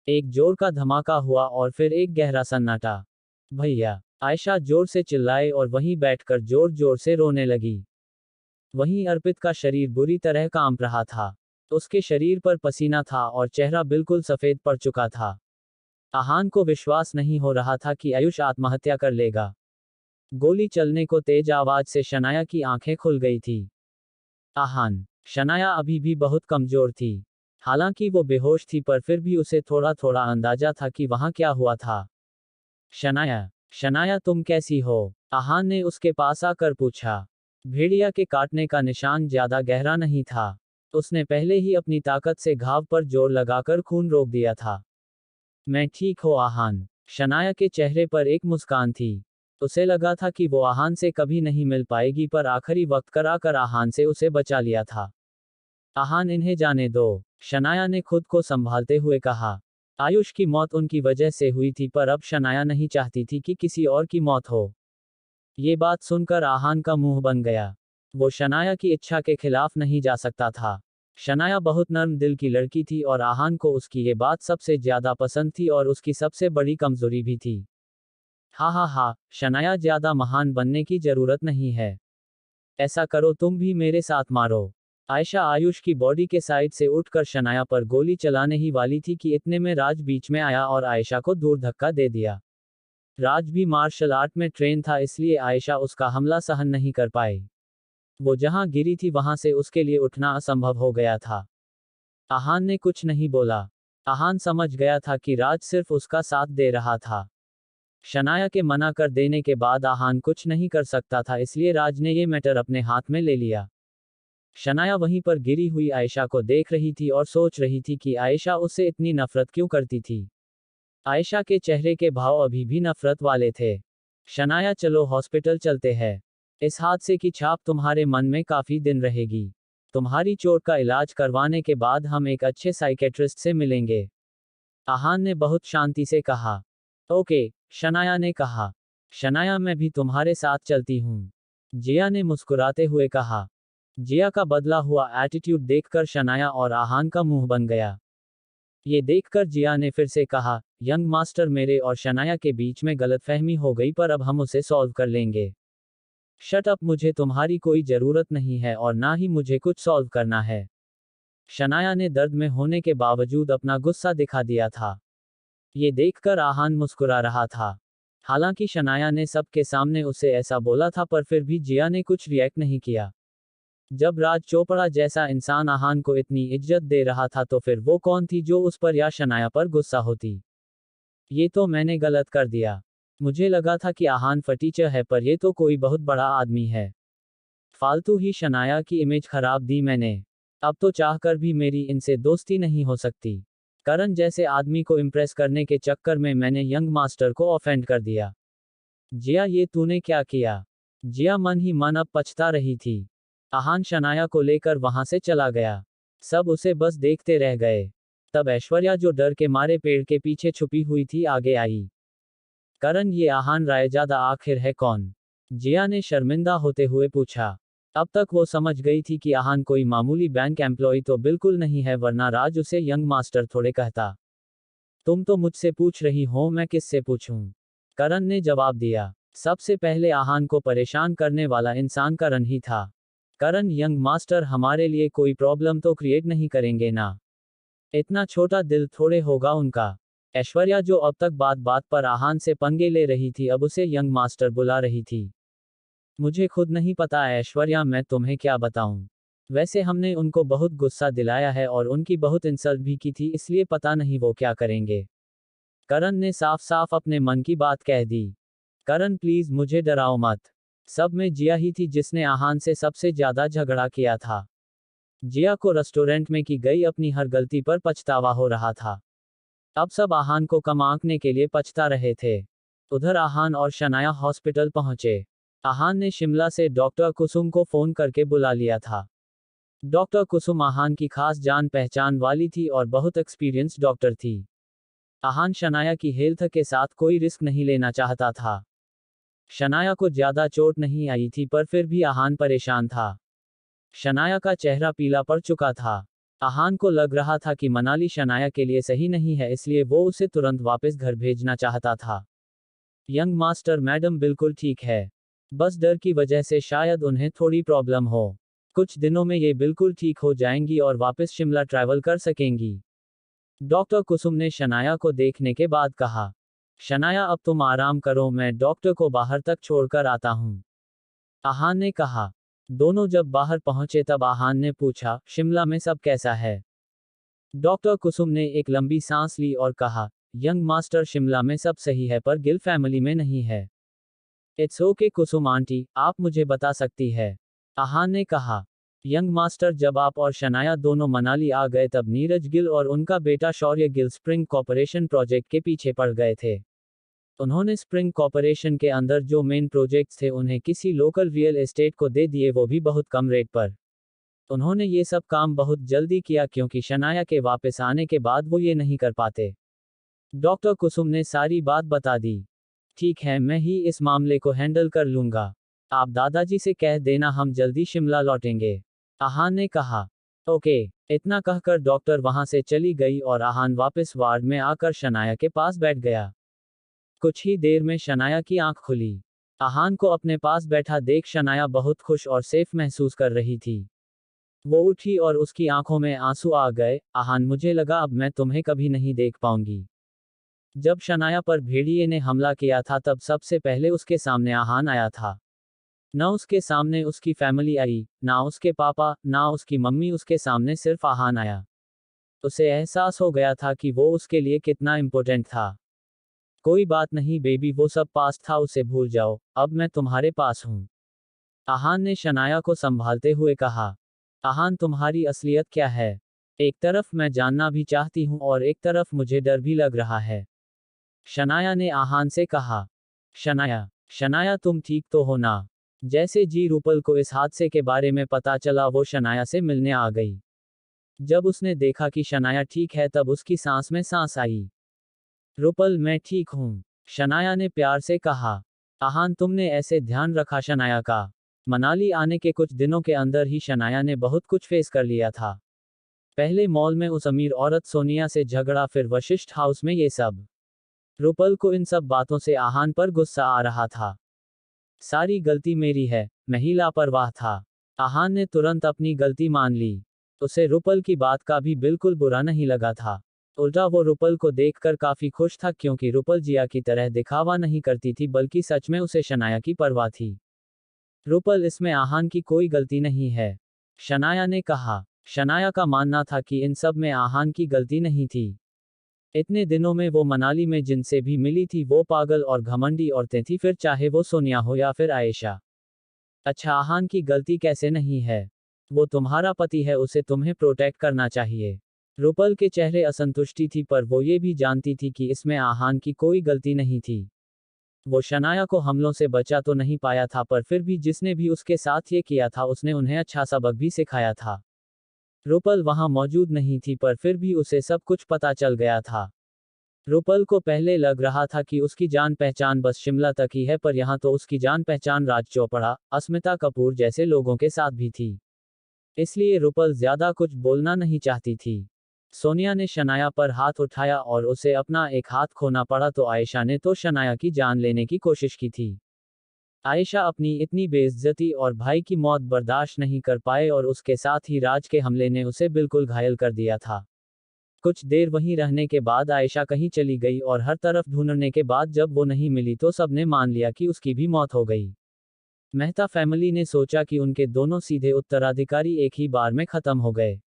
S2: एक जोर का धमाका हुआ और फिर एक गहरा सन्नाटा। भैया, आयशा जोर से चिल्लाए और वहीं बैठकर जोर जोर से रोने लगी। वहीं अर्पित का शरीर बुरी तरह कांप रहा था। उसके शरीर पर पसीना था और चेहरा बिल्कुल सफेद पड़ चुका था। आहान को विश्वास नहीं हो रहा था कि आयुष आत्महत्या कर लेगा। गोली चलने को तेज आवाज से शनाया की आंखें खुल गई थी। आहान, शनाया अभी भी बहुत कमजोर थी। हालांकि वो बेहोश थी पर फिर भी उसे थोड़ा थोड़ा अंदाजा था कि वहां क्या हुआ था। शनाया, शनाया तुम कैसी हो? आहान ने उसके पास आकर पूछा। भेड़िया के काटने का निशान ज्यादा गहरा नहीं था। उसने पहले ही अपनी ताकत से घाव पर जोर लगाकर खून रोक दिया था। मैं ठीक हो आहान। शनाया के चेहरे पर एक मुस्कान थी। उसे लगा था कि वो आहान से कभी नहीं मिल पाएगी पर आखिरी वक्त कर आकर आहान से उसे बचा लिया था। आहान इन्हें जाने दो, शनाया ने खुद को संभालते हुए कहा। आयुष की मौत उनकी वजह से हुई थी पर अब शनाया नहीं चाहती थी कि किसी और की मौत हो। ये बात सुनकर आहान का मुंह बन गया। वो शनाया की इच्छा के खिलाफ नहीं जा सकता था। शनाया बहुत नर्म दिल की लड़की थी और आहान को उसकी ये बात सबसे ज्यादा पसंद थी और उसकी सबसे बड़ी कमजोरी भी थी। हा, शनाया ज्यादा महान बनने की जरूरत नहीं है। ऐसा करो तुम भी मेरे साथ मारो। आयशा आयुष की बॉडी के साइड से उठकर शनाया पर गोली चलाने ही वाली थी कि इतने में राज बीच में आया और आयशा को दूर धक्का दे दिया। राज भी मार्शल आर्ट में ट्रेन था इसलिए आयशा उसका हमला सहन नहीं कर पाई। वो जहां गिरी थी वहां से उसके लिए उठना असंभव हो गया था। आहान ने कुछ नहीं बोला। आहान समझ गया था कि राज सिर्फ उसका साथ दे रहा था। शनाया के मना कर देने के बाद आहान कुछ नहीं कर सकता था इसलिए राज ने ये मैटर अपने हाथ में ले लिया। शनाया वहीं पर गिरी हुई आयशा को देख रही थी और सोच रही थी कि आयशा उससे इतनी नफरत क्यों करती थी। आयशा के चेहरे के भाव अभी भी नफरत वाले थे। शनाया चलो हॉस्पिटल चलते हैं। इस हादसे की छाप तुम्हारे मन में काफी दिन रहेगी। तुम्हारी चोट का इलाज करवाने के बाद हम एक अच्छे साइकेट्रिस्ट से मिलेंगे। आहान ने बहुत शांति से कहा। ओके, शनाया ने कहा। शनाया मैं भी तुम्हारे साथ चलती हूँ, जिया ने मुस्कुराते हुए कहा। जिया का बदला हुआ एटीट्यूड देखकर शनाया और आहान का मुंह बन गया। ये देखकर जिया ने फिर से कहा, यंग मास्टर मेरे और शनाया के बीच में गलतफहमी हो गई पर अब हम उसे सॉल्व कर लेंगे। शट अप, मुझे तुम्हारी कोई जरूरत नहीं है और ना ही मुझे कुछ सॉल्व करना है। शनाया ने दर्द में होने के बावजूद अपना गुस्सा दिखा दिया था। ये देखकर आहान मुस्कुरा रहा था। हालांकि शनाया ने सबके सामने उसे ऐसा बोला था, पर फिर भी जिया ने कुछ रिएक्ट नहीं किया। जब राज चोपड़ा जैसा इंसान आहान को इतनी इज्जत दे रहा था तो फिर वो कौन थी जो उस पर या शनाया पर गुस्सा होती। ये तो मैंने गलत कर दिया। मुझे लगा था कि आहान फटीचर है, पर ये तो कोई बहुत बड़ा आदमी है। फालतू ही शनाया की इमेज खराब दी मैंने। अब तो चाहकर भी मेरी इनसे दोस्ती नहीं हो सकती। करण जैसे आदमी को इम्प्रेस करने के चक्कर में मैंने यंग मास्टर को ऑफेंड कर दिया। जिया, ये तूने क्या किया? जिया मन ही मन अब पछता रही थी। आहान शनाया को लेकर वहां से चला गया। सब उसे बस देखते रह गए। तब ऐश्वर्या, जो डर के मारे पेड़ के पीछे छुपी हुई थी, आगे आई। करण, ये आहान रायजादा आखिर है कौन? जिया ने शर्मिंदा होते हुए पूछा। अब तक वो समझ गई थी कि आहान कोई मामूली बैंक एम्प्लॉय तो बिल्कुल नहीं है, वरना राज उसे यंग मास्टर थोड़े कहता। तुम तो मुझसे पूछ रही हो, मैं किससे पूछूं? करण ने जवाब दिया। सबसे पहले आहान को परेशान करने वाला इंसान करण ही था। करण, यंग मास्टर हमारे लिए कोई प्रॉब्लम तो क्रिएट नहीं करेंगे ना? इतना छोटा दिल थोड़े होगा उनका। ऐश्वर्या, जो अब तक बात बात पर आहान से पंगे ले रही थी, अब उसे यंग मास्टर बुला रही थी। मुझे खुद नहीं पता ऐश्वर्या, मैं तुम्हें क्या बताऊं। वैसे हमने उनको बहुत गुस्सा दिलाया है और उनकी बहुत इंसल्ट भी की थी, इसलिए पता नहीं वो क्या करेंगे। करण ने साफ साफ अपने मन की बात कह दी। करण, प्लीज मुझे डराओ मत। सब में जिया ही थी जिसने आहान से सबसे ज्यादा झगड़ा किया था। जिया को रेस्टोरेंट में की गई अपनी हर गलती पर पछतावा हो रहा था। अब सब आहान को कम आंकने के लिए पछता रहे थे। उधर आहान और शनाया हॉस्पिटल पहुंचे। आहान ने शिमला से डॉक्टर कुसुम को फोन करके बुला लिया था। डॉक्टर कुसुम आहान की खास जान पहचान वाली थी और बहुत एक्सपीरियंस डॉक्टर थी। आहान शनाया की हेल्थ के साथ कोई रिस्क नहीं लेना चाहता था। शनाया को ज्यादा चोट नहीं आई थी, पर फिर भी आहान परेशान था। शनाया का चेहरा पीला पड़ चुका था। आहान को लग रहा था कि मनाली शनाया के लिए सही नहीं है, इसलिए वो उसे तुरंत वापस घर भेजना चाहता था। यंग मास्टर, मैडम बिल्कुल ठीक है। बस डर की वजह से शायद उन्हें थोड़ी प्रॉब्लम हो। कुछ दिनों में ये बिल्कुल ठीक हो जाएंगी और वापस शिमला ट्रैवल कर सकेंगी। डॉक्टर कुसुम ने शनाया को देखने के बाद कहा। शनाया, अब तुम आराम करो, मैं डॉक्टर को बाहर तक छोड़कर आता हूँ। आहान ने कहा। दोनों जब बाहर पहुंचे तब आहान ने पूछा, शिमला में सब कैसा है? डॉक्टर कुसुम ने एक लंबी सांस ली और कहा, यंग मास्टर, शिमला में सब सही है, पर गिल फैमिली में नहीं है। इट्स ओके कुसुम आंटी, आप मुझे बता सकती है। आहान ने कहा। यंग मास्टर, जब आप और शनाया दोनों मनाली आ गए तब नीरज गिल और उनका बेटा शौर्य गिल स्प्रिंग कॉर्पोरेशन प्रोजेक्ट के पीछे पड़ गए थे। उन्होंने स्प्रिंग कॉर्पोरेशन के अंदर जो मेन प्रोजेक्ट्स थे उन्हें किसी लोकल रियल एस्टेट को दे दिए, वो भी बहुत कम रेट पर। उन्होंने ये सब काम बहुत जल्दी किया क्योंकि शनाया के वापस आने के बाद वो ये नहीं कर पाते। डॉक्टर कुसुम ने सारी बात बता दी। ठीक है, मैं ही इस मामले को हैंडल कर लूंगा। आप दादाजी से कह देना हम जल्दी शिमला लौटेंगे। आहान ने कहा। ओके। इतना कहकर डॉक्टर वहां से चली गई और आहान वापस वार्ड में आकर शनाया के पास बैठ गया। कुछ ही देर में शनाया की आंख खुली। आहान को अपने पास बैठा देख शनाया बहुत खुश और सेफ महसूस कर रही थी। वो उठी और उसकी आंखों में आंसू आ गए। आहान, मुझे लगा अब मैं तुम्हें कभी नहीं देख पाऊंगी। जब शनाया पर भेड़िए ने हमला किया था तब सबसे पहले उसके सामने आहान आया था। न उसके सामने उसकी फैमिली आई, ना उसके पापा, ना उसकी मम्मी, उसके सामने सिर्फ आहान आया। उसे एहसास हो गया था कि वो उसके लिए कितना इम्पोर्टेंट था। कोई बात नहीं बेबी, वो सब पास था, उसे भूल जाओ, अब मैं तुम्हारे पास हूँ। आहान ने शनाया को संभालते हुए कहा। आहान, तुम्हारी असलियत क्या है? एक तरफ मैं जानना भी चाहती हूँ और एक तरफ मुझे डर भी लग रहा है। शनाया ने आहान से कहा। शनाया, शनाया तुम ठीक तो हो ना? जैसे जी रूपल को इस हादसे के बारे में पता चला वो शनाया से मिलने आ गई। जब उसने देखा कि शनाया ठीक है तब उसकी सांस में सांस आई। रूपल, मैं ठीक हूँ, शनाया ने प्यार से कहा। आहान, तुमने ऐसे ध्यान रखा शनाया का। मनाली आने के कुछ दिनों के अंदर ही शनाया ने बहुत कुछ फेस कर लिया था। पहले मॉल में उस अमीर औरत सोनिया से झगड़ा, फिर वशिष्ठ हाउस में ये सब। रूपल को इन सब बातों से आहान पर गुस्सा आ रहा था। सारी गलती मेरी है, मैं ही लापरवाह था। आहान ने तुरंत अपनी गलती मान ली। उसे रुपल की बात का भी बिल्कुल बुरा नहीं लगा था। उल्टा वो रुपल को देखकर काफी खुश था, क्योंकि रुपल जिया की तरह दिखावा नहीं करती थी, बल्कि सच में उसे शनाया की परवाह थी। रुपल, इसमें आहान की कोई गलती नहीं है, शनाया ने कहा। शनाया का मानना था कि इन सब में आहान की गलती नहीं थी। इतने दिनों में वो मनाली में जिनसे भी मिली थी वो पागल और घमंडी औरतें थी, फिर चाहे वो सोनिया हो या फिर आयशा। अच्छा, आहान की गलती कैसे नहीं है? वो तुम्हारा पति है, उसे तुम्हें प्रोटेक्ट करना चाहिए। रुपल के चेहरे असंतुष्टि थी, पर वो ये भी जानती थी कि इसमें आहान की कोई गलती नहीं थी। वो शनाया को हमलों से बचा तो नहीं पाया था, पर फिर भी जिसने भी उसके साथ ये किया था उसने उन्हें अच्छा सबक भी सिखाया था। रुपल वहां मौजूद नहीं थी, पर फिर भी उसे सब कुछ पता चल गया था। रुपल को पहले लग रहा था कि उसकी जान पहचान बस शिमला तक ही है, पर यहाँ तो उसकी जान पहचान राज चोपड़ा, अस्मिता कपूर जैसे लोगों के साथ भी थी। इसलिए रुपल ज्यादा कुछ बोलना नहीं चाहती थी। सोनिया ने शनाया पर हाथ उठाया और उसे अपना एक हाथ खोना पड़ा, तो आयशा ने तो शनाया की जान लेने की कोशिश की थी। आयशा अपनी इतनी बेइज्जती और भाई की मौत बर्दाश्त नहीं कर पाए, और उसके साथ ही राज के हमले ने उसे बिल्कुल घायल कर दिया था। कुछ देर वहीं रहने के बाद आयशा कहीं चली गई, और हर तरफ ढूंढने के बाद जब वो नहीं मिली तो सबने मान लिया कि उसकी भी मौत हो गई। मेहता फैमिली ने सोचा कि उनके दोनों सीधे उत्तराधिकारी एक ही बार में खत्म हो गए।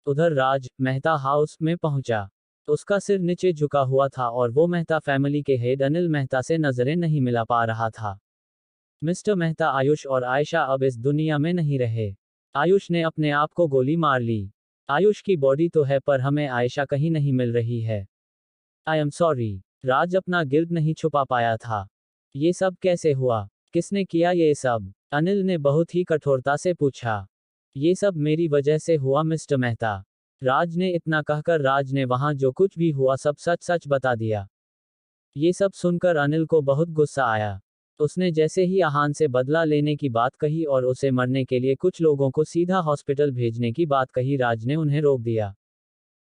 S2: उधर राज मेहता हाउस में पहुंचा। उसका सिर नीचे झुका हुआ था और वो मेहता फैमिली के हेड अनिल मेहता से नजरें नहीं मिला पा रहा था। मिस्टर मेहता, आयुष और आयशा अब इस दुनिया में नहीं रहे। आयुष ने अपने आप को गोली मार ली। आयुष की बॉडी तो है, पर हमें आयशा कहीं नहीं मिल रही है। I am sorry. राज अपना गिल्ट नहीं छुपा पाया था। ये सब कैसे हुआ? किसने किया ये सब? अनिल ने बहुत ही कठोरता से पूछा। ये सब मेरी वजह से हुआ मिस्टर मेहता। राज ने इतना कहकर राज ने वहां जो कुछ भी हुआ सब सच सच बता दिया। ये सब सुनकर अनिल को बहुत गुस्सा आया। उसने जैसे ही आहान से बदला लेने की बात कही और उसे मरने के लिए कुछ लोगों को सीधा हॉस्पिटल भेजने की बात कही, राज ने उन्हें रोक दिया।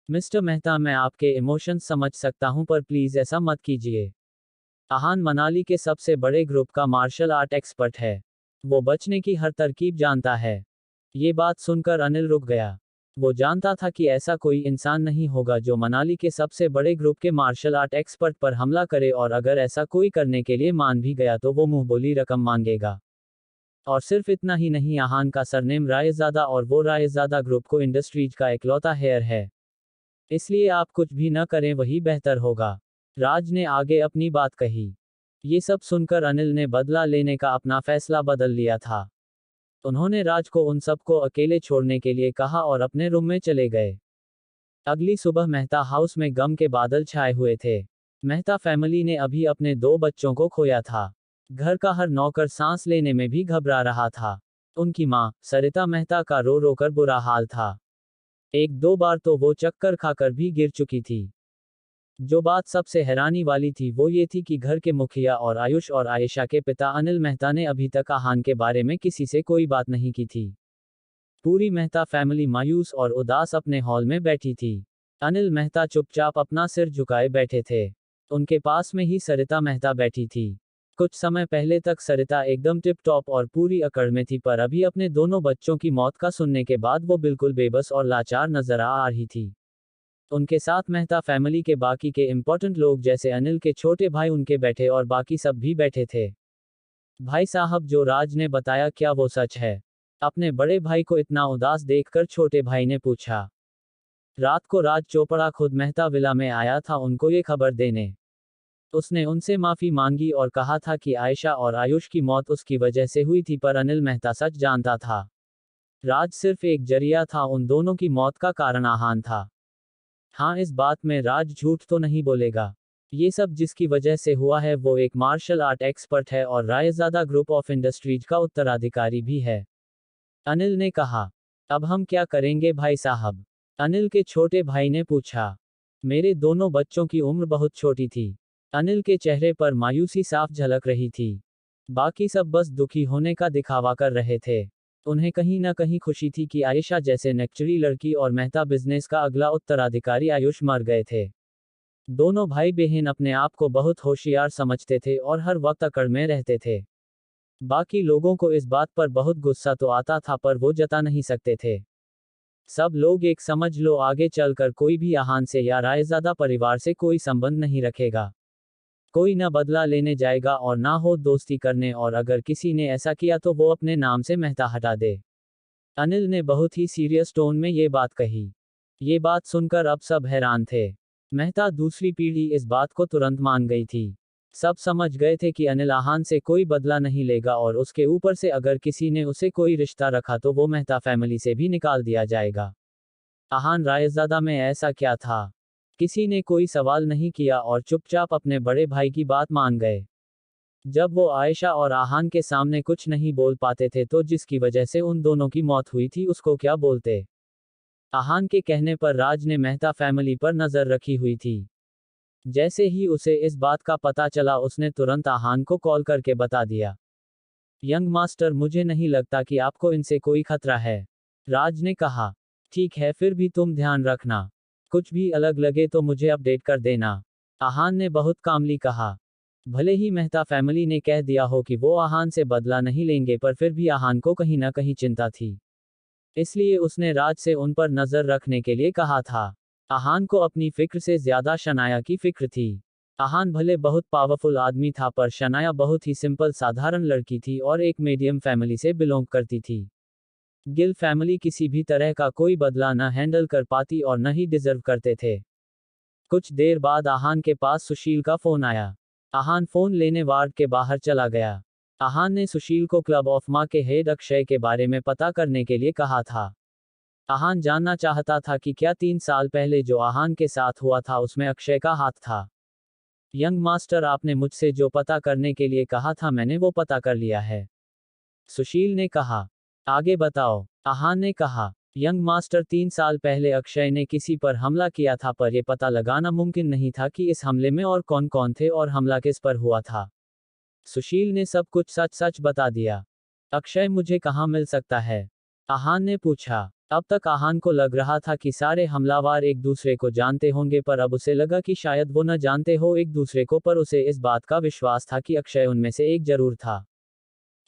S2: मिस्टर मेहता, मैं आपके इमोशंस समझ सकता हूं, पर प्लीज ऐसा मत कीजिए। आहान मनाली के सबसे बड़े ग्रुप का मार्शल आर्ट एक्सपर्ट है। वो बचने की हर तरकीब जानता है। ये बात सुनकर अनिल रुक गया। वो जानता था कि ऐसा कोई इंसान नहीं होगा जो मनाली के सबसे बड़े ग्रुप के मार्शल आर्ट एक्सपर्ट पर हमला करे, और अगर ऐसा कोई करने के लिए मान भी गया तो वो मुंह बोली रकम मांगेगा। और सिर्फ इतना ही नहीं, आहान का सरनेम रायजादा, और वो रायजादा ग्रुप को इंडस्ट्रीज का इकलौता हेयर है। इसलिए आप कुछ भी न करें, वही बेहतर होगा। राज ने आगे अपनी बात कही। ये सब सुनकर अनिल ने बदला लेने का अपना फैसला बदल लिया था। उन्होंने राज को उन सबको अकेले छोड़ने के लिए कहा और अपने रूम में चले गए। अगली सुबह मेहता हाउस में गम के बादल छाए हुए थे। मेहता फैमिली ने अभी अपने दो बच्चों को खोया था। घर का हर नौकर सांस लेने में भी घबरा रहा था। उनकी मां, सरिता मेहता का रो रो कर बुरा हाल था। एक दो बार तो वो चक्कर खाकर भी गिर चुकी थी। जो बात सबसे हैरानी वाली थी वो ये थी कि घर के मुखिया और आयुष और आयशा के पिता अनिल मेहता ने अभी तक आहान के बारे में किसी से कोई बात नहीं की थी। पूरी मेहता फैमिली मायूस और उदास अपने हॉल में बैठी थी। अनिल मेहता चुपचाप अपना सिर झुकाए बैठे थे। उनके पास में ही सरिता मेहता बैठी थी। कुछ समय पहले तक सरिता एकदम टिप टॉप और पूरी अकड़ में थी, पर अभी अपने दोनों बच्चों की मौत का सुनने के बाद वो बिल्कुल बेबस और लाचार नजर आ रही थी। उनके साथ मेहता फैमिली के बाकी के इम्पोर्टेंट लोग जैसे अनिल के छोटे भाई उनके बैठे और बाकी सब भी बैठे थे। भाई साहब, जो राज ने बताया क्या वो सच है? अपने बड़े भाई को इतना उदास देखकर छोटे भाई ने पूछा। रात को राज चोपड़ा खुद मेहता विला में आया था उनको ये खबर देने। उसने उनसे माफी मांगी और कहा था कि आयशा और आयुष की मौत उसकी वजह से हुई थी, पर अनिल मेहता सच जानता था। राज सिर्फ एक जरिया था, उन दोनों की मौत का कारण आहान था। हाँ, इस बात में राज झूठ तो नहीं बोलेगा। ये सब जिसकी वजह से हुआ है वो एक मार्शल आर्ट एक्सपर्ट है और रायजादा ग्रुप ऑफ इंडस्ट्रीज का उत्तराधिकारी भी है। अनिल ने कहा। अब हम क्या करेंगे भाई साहब? अनिल के छोटे भाई ने पूछा। मेरे दोनों बच्चों की उम्र बहुत छोटी थी। अनिल के चेहरे पर मायूसी साफ झलक रही थी। बाकी सब बस दुखी होने का दिखावा कर रहे थे। उन्हें कहीं ना कहीं खुशी थी कि आयशा जैसे नेक्चुरी लड़की और मेहता बिजनेस का अगला उत्तराधिकारी आयुष मर गए थे। दोनों भाई बहन अपने आप को बहुत होशियार समझते थे और हर वक्त अकड़ में रहते थे। बाकी लोगों को इस बात पर बहुत गुस्सा तो आता था, पर वो जता नहीं सकते थे। सब लोग एक समझ लो आगे चलकर कोई भी आहान से या रायजादा परिवार से कोई संबंध नहीं रखेगा। कोई न बदला लेने जाएगा और ना हो दोस्ती करने, और अगर किसी ने ऐसा किया तो वो अपने नाम से मेहता हटा दे। अनिल ने बहुत ही सीरियस टोन में ये बात कही। ये बात सुनकर अब सब हैरान थे। मेहता दूसरी पीढ़ी इस बात को तुरंत मान गई थी। सब समझ गए थे कि अनिल आहान से कोई बदला नहीं लेगा, और उसके ऊपर से अगर किसी ने उसे कोई रिश्ता रखा तो वो मेहता फैमिली से भी निकाल दिया जाएगा। आहान रायजादा में ऐसा क्या था? किसी ने कोई सवाल नहीं किया और चुपचाप अपने बड़े भाई की बात मान गए। जब वो आयशा और आहान के सामने कुछ नहीं बोल पाते थे तो जिसकी वजह से उन दोनों की मौत हुई थी उसको क्या बोलते? आहान के कहने पर राज ने मेहता फैमिली पर नजर रखी हुई थी। जैसे ही उसे इस बात का पता चला उसने तुरंत आहान को कॉल करके बता दिया। यंग मास्टर, मुझे नहीं लगता कि आपको इनसे कोई खतरा है, राज ने कहा। ठीक है, फिर भी तुम ध्यान रखना, कुछ भी अलग लगे तो मुझे अपडेट कर देना, आहान ने बहुत कामली कहा। भले ही मेहता फैमिली ने कह दिया हो कि वो आहान से बदला नहीं लेंगे, पर फिर भी आहान को कहीं ना कहीं चिंता थी। इसलिए उसने राज से उन पर नजर रखने के लिए कहा था। आहान को अपनी फिक्र से ज्यादा शनाया की फिक्र थी। आहान भले बहुत पावरफुल आदमी था, पर शनाया बहुत ही सिंपल साधारण लड़की थी और एक मीडियम फैमिली से बिलोंग करती थी। गिल फैमिली किसी भी तरह का कोई बदला न हैंडल कर पाती और न ही डिजर्व करते थे। कुछ देर बाद आहान के पास सुशील का फोन आया। आहान फोन लेने वार्ड के बाहर चला गया। आहान ने सुशील को क्लब ऑफ माँ के हेड अक्षय के बारे में पता करने के लिए कहा था। आहान जानना चाहता था कि क्या 3 साल पहले जो आहान के साथ हुआ था उसमें अक्षय का हाथ था। यंग मास्टर, आपने मुझसे जो पता करने के लिए कहा था मैंने वो पता कर लिया है, सुशील ने कहा। आगे बताओ, आहान ने कहा। यंग मास्टर, 3 साल पहले अक्षय ने किसी पर हमला किया था, पर यह पता लगाना मुमकिन नहीं था कि इस हमले में और कौन कौन थे और हमला किस पर हुआ था। सुशील ने सब कुछ सच सच बता दिया। अक्षय मुझे कहाँ मिल सकता है? आहान ने पूछा। अब तक आहान को लग रहा था कि सारे हमलावर एक दूसरे को जानते होंगे, पर अब उसे लगा कि शायद वो न जानते हो एक दूसरे को, पर उसे इस बात का विश्वास था कि अक्षय उनमें से एक जरूर था।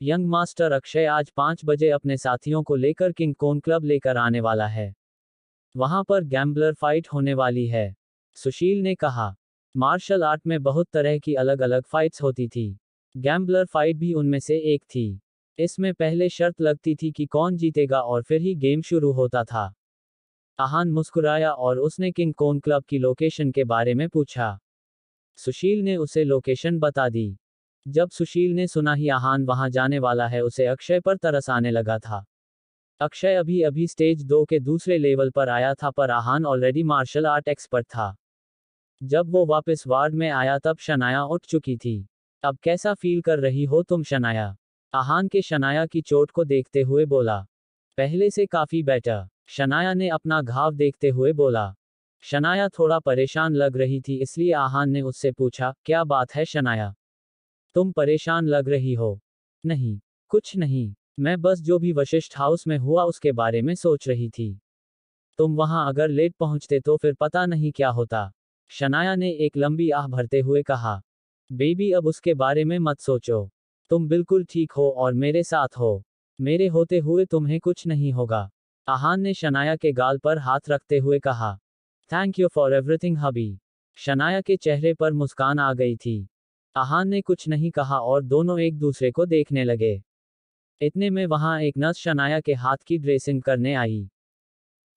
S2: यंग मास्टर, अक्षय आज 5 बजे अपने साथियों को लेकर किंग कोन क्लब लेकर आने वाला है। वहां पर गैम्बलर फाइट होने वाली है, सुशील ने कहा। मार्शल आर्ट में बहुत तरह की अलग अलग फाइट्स होती थी। गैम्बलर फाइट भी उनमें से एक थी। इसमें पहले शर्त लगती थी कि कौन जीतेगा और फिर ही गेम शुरू होता था। आहान मुस्कुराया और उसने किंग कोन क्लब की लोकेशन के बारे में पूछा। सुशील ने उसे लोकेशन बता दी। जब सुशील ने सुना ही आहान वहां जाने वाला है, उसे अक्षय पर तरस आने लगा था। अक्षय अभी अभी स्टेज 2 के दूसरे लेवल पर आया था, पर आहान ऑलरेडी मार्शल आर्ट एक्सपर्ट था। जब वो वापस वार्ड में आया तब शनाया उठ चुकी थी। अब कैसा फील कर रही हो तुम शनाया? आहान के शनाया की चोट को देखते हुए बोला। पहले से काफी बेटर, शनाया ने अपना घाव देखते हुए बोला। शनाया थोड़ा परेशान लग रही थी, इसलिए आहान ने उससे पूछा, क्या बात है शनाया? तुम परेशान लग रही हो? नहीं, कुछ नहीं, मैं बस जो भी वशिष्ठ हाउस में हुआ उसके बारे में सोच रही थी। तुम वहां अगर लेट पहुंचते तो फिर पता नहीं क्या होता, शनाया ने एक लंबी आह भरते हुए कहा। बेबी, अब उसके बारे में मत सोचो। तुम बिल्कुल ठीक हो और मेरे साथ हो। मेरे होते हुए तुम्हें कुछ नहीं होगा, आहान ने शनाया के गाल पर हाथ रखते हुए कहा। थैंक यू फॉर एवरीथिंग हबी। शनाया के चेहरे पर मुस्कान आ गई थी। आहान ने कुछ नहीं कहा और दोनों एक दूसरे को देखने लगे। इतने में वहां एक नर्स शनाया के हाथ की ड्रेसिंग करने आई।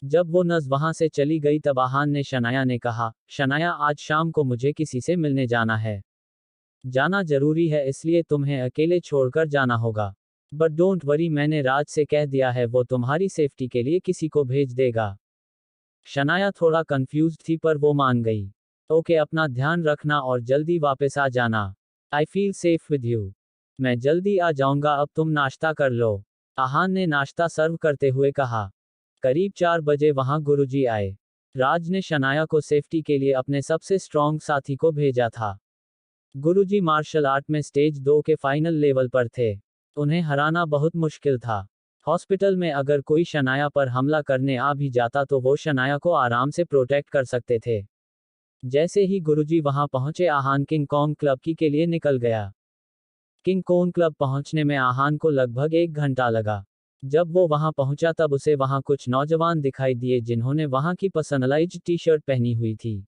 S2: जब वो नर्स वहां से चली गई तब आहान ने शनाया ने कहा, शनाया, आज शाम को मुझे किसी से मिलने जाना है। जाना जरूरी है, इसलिए तुम्हें अकेले छोड़कर जाना होगा। बट डोंट वरी, मैंने राज से कह दिया है, वो तुम्हारी सेफ्टी के लिए किसी को भेज देगा। शनाया थोड़ा कंफ्यूज थी पर वो मान गई। ओके, अपना ध्यान रखना और जल्दी वापस आ जाना। I feel safe with you. मैं जल्दी आ जाऊंगा, अब तुम नाश्ता कर लो, आहान ने नाश्ता सर्व करते हुए कहा। करीब 4 बजे वहां गुरुजी आए। राज ने शनाया को सेफ्टी के लिए अपने सबसे स्ट्रॉन्ग साथी को भेजा था। गुरुजी मार्शल आर्ट में स्टेज 2 के फाइनल लेवल पर थे। उन्हें हराना बहुत मुश्किल था। हॉस्पिटल में अगर कोई शनाया पर हमला करने आ भी जाता तो वो शनाया को आराम से प्रोटेक्ट कर सकते थे। जैसे ही गुरुजी वहां पहुंचे, आहान किंग कोन क्लब के लिए निकल गया। किंग कोन क्लब पहुंचने में आहान को लगभग 1 घंटा लगा। जब वो वहां पहुंचा तब उसे वहां कुछ नौजवान दिखाई दिए जिन्होंने वहां की पर्सनलाइज्ड टी शर्ट पहनी हुई थी।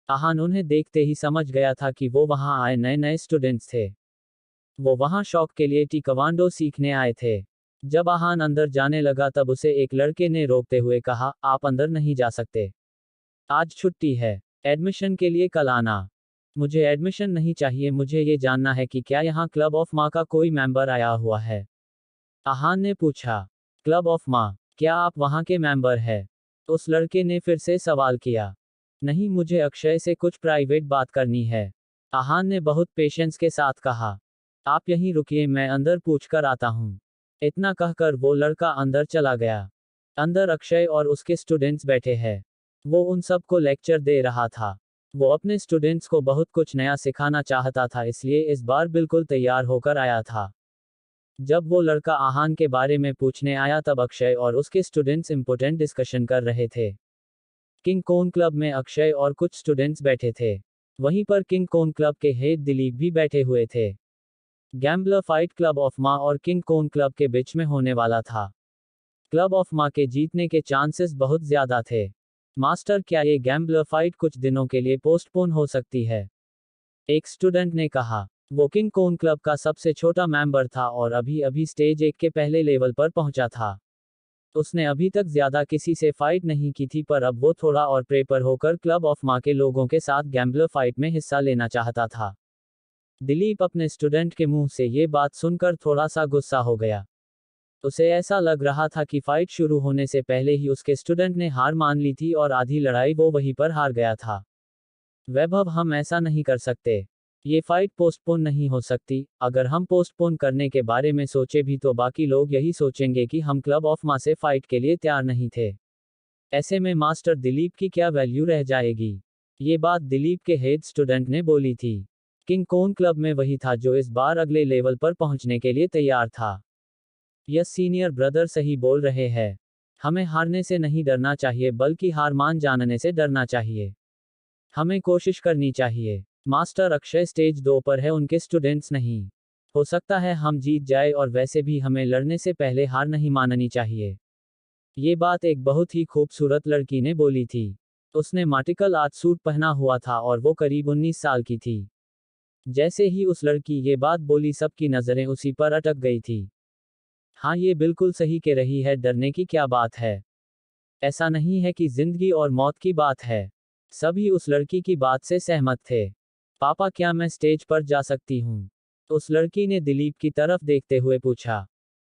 S2: आहान उन्हें देखते ही समझ गया था कि वो वहां आए नए नए स्टूडेंट्स थे। वो वहां शौक के लिए टेक्वांडो सीखने आए थे। जब आहान अंदर जाने लगा तब उसे एक लड़के ने रोकते हुए कहा, आप अंदर नहीं जा सकते। आज छुट्टी है। एडमिशन के लिए कल आना। मुझे एडमिशन नहीं चाहिए, मुझे ये जानना है कि क्या यहाँ क्लब ऑफ माँ का कोई मेंबर आया हुआ है। आहान ने पूछा। क्लब ऑफ माँ, क्या आप वहाँ के मेंबर है? उस लड़के ने फिर से सवाल किया। नहीं, मुझे अक्षय से कुछ प्राइवेट बात करनी है। आहान ने बहुत पेशेंस के साथ कहा। आप यहीं रुकिए, मैं अंदर पूछ कर आता हूँ। इतना कहकर वो लड़का अंदर चला गया। अंदर अक्षय और उसके स्टूडेंट्स बैठे हैं। वो उन सबको लेक्चर दे रहा था। वो अपने स्टूडेंट्स को बहुत कुछ नया सिखाना चाहता था, इसलिए इस बार बिल्कुल तैयार होकर आया था। जब वो लड़का आहान के बारे में पूछने आया तब अक्षय और उसके स्टूडेंट्स इंपोर्टेंट डिस्कशन कर रहे थे। किंग कोन क्लब में अक्षय और कुछ स्टूडेंट्स बैठे थे। वहीं पर किंग कोन क्लब के हेड दिलीप भी बैठे हुए थे। गैम्बलर फाइट क्लब ऑफ माँ और किंग कोन क्लब के बीच में होने वाला था। क्लब ऑफ माँ के जीतने के चांसेस बहुत ज्यादा थे। मास्टर, क्या ये गैम्बलर फाइट कुछ दिनों के लिए पोस्टपोन हो सकती है? एक स्टूडेंट ने कहा। वो किंग कोन क्लब का सबसे छोटा मेंबर था और अभी अभी स्टेज 1 के पहले लेवल पर पहुंचा था। उसने अभी तक ज्यादा किसी से फाइट नहीं की थी, पर अब वो थोड़ा और प्रेपर होकर क्लब ऑफ माँ के लोगों के साथ गैम्बलर फाइट में हिस्सा लेना चाहता था। दिलीप अपने स्टूडेंट के मुंह से ये बात सुनकर थोड़ा सा गुस्सा हो गया। उसे ऐसा लग रहा था कि फाइट शुरू होने से पहले ही उसके स्टूडेंट ने हार मान ली थी और आधी लड़ाई वो वहीं पर हार गया था। वैभव, हम ऐसा नहीं कर सकते। ये फाइट पोस्टपोन नहीं हो सकती। अगर हम पोस्टपोन करने के बारे में सोचे भी तो बाकी लोग यही सोचेंगे कि हम क्लब ऑफ माँ से फाइट के लिए तैयार नहीं थे। ऐसे में मास्टर दिलीप की क्या वैल्यू रह जाएगी? ये बात दिलीप के हेड स्टूडेंट ने बोली थी। किंग कोन क्लब में वही था जो इस बार अगले लेवल पर पहुंचने के लिए तैयार था। यस सीनियर ब्रदर, सही बोल रहे हैं। हमें हारने से नहीं डरना चाहिए, बल्कि हार मान जानने से डरना चाहिए। हमें कोशिश करनी चाहिए। मास्टर, अक्षय स्टेज 2 पर है, उनके स्टूडेंट्स नहीं। हो सकता है हम जीत जाए, और वैसे भी हमें लड़ने से पहले हार नहीं माननी चाहिए। ये बात एक बहुत ही खूबसूरत लड़की ने बोली थी। उसने मार्टिकल आर्ट सूट पहना हुआ था और वो करीब 19 साल की थी। जैसे ही उस लड़की ये बात बोली, सबकी नजरें उसी पर अटक गई थी। हाँ, ये बिल्कुल सही कह रही है, डरने की क्या बात है। ऐसा नहीं है कि जिंदगी और मौत की बात है। सभी उस लड़की की बात से सहमत थे। पापा, क्या मैं स्टेज पर जा सकती हूँ? उस लड़की ने दिलीप की तरफ देखते हुए पूछा।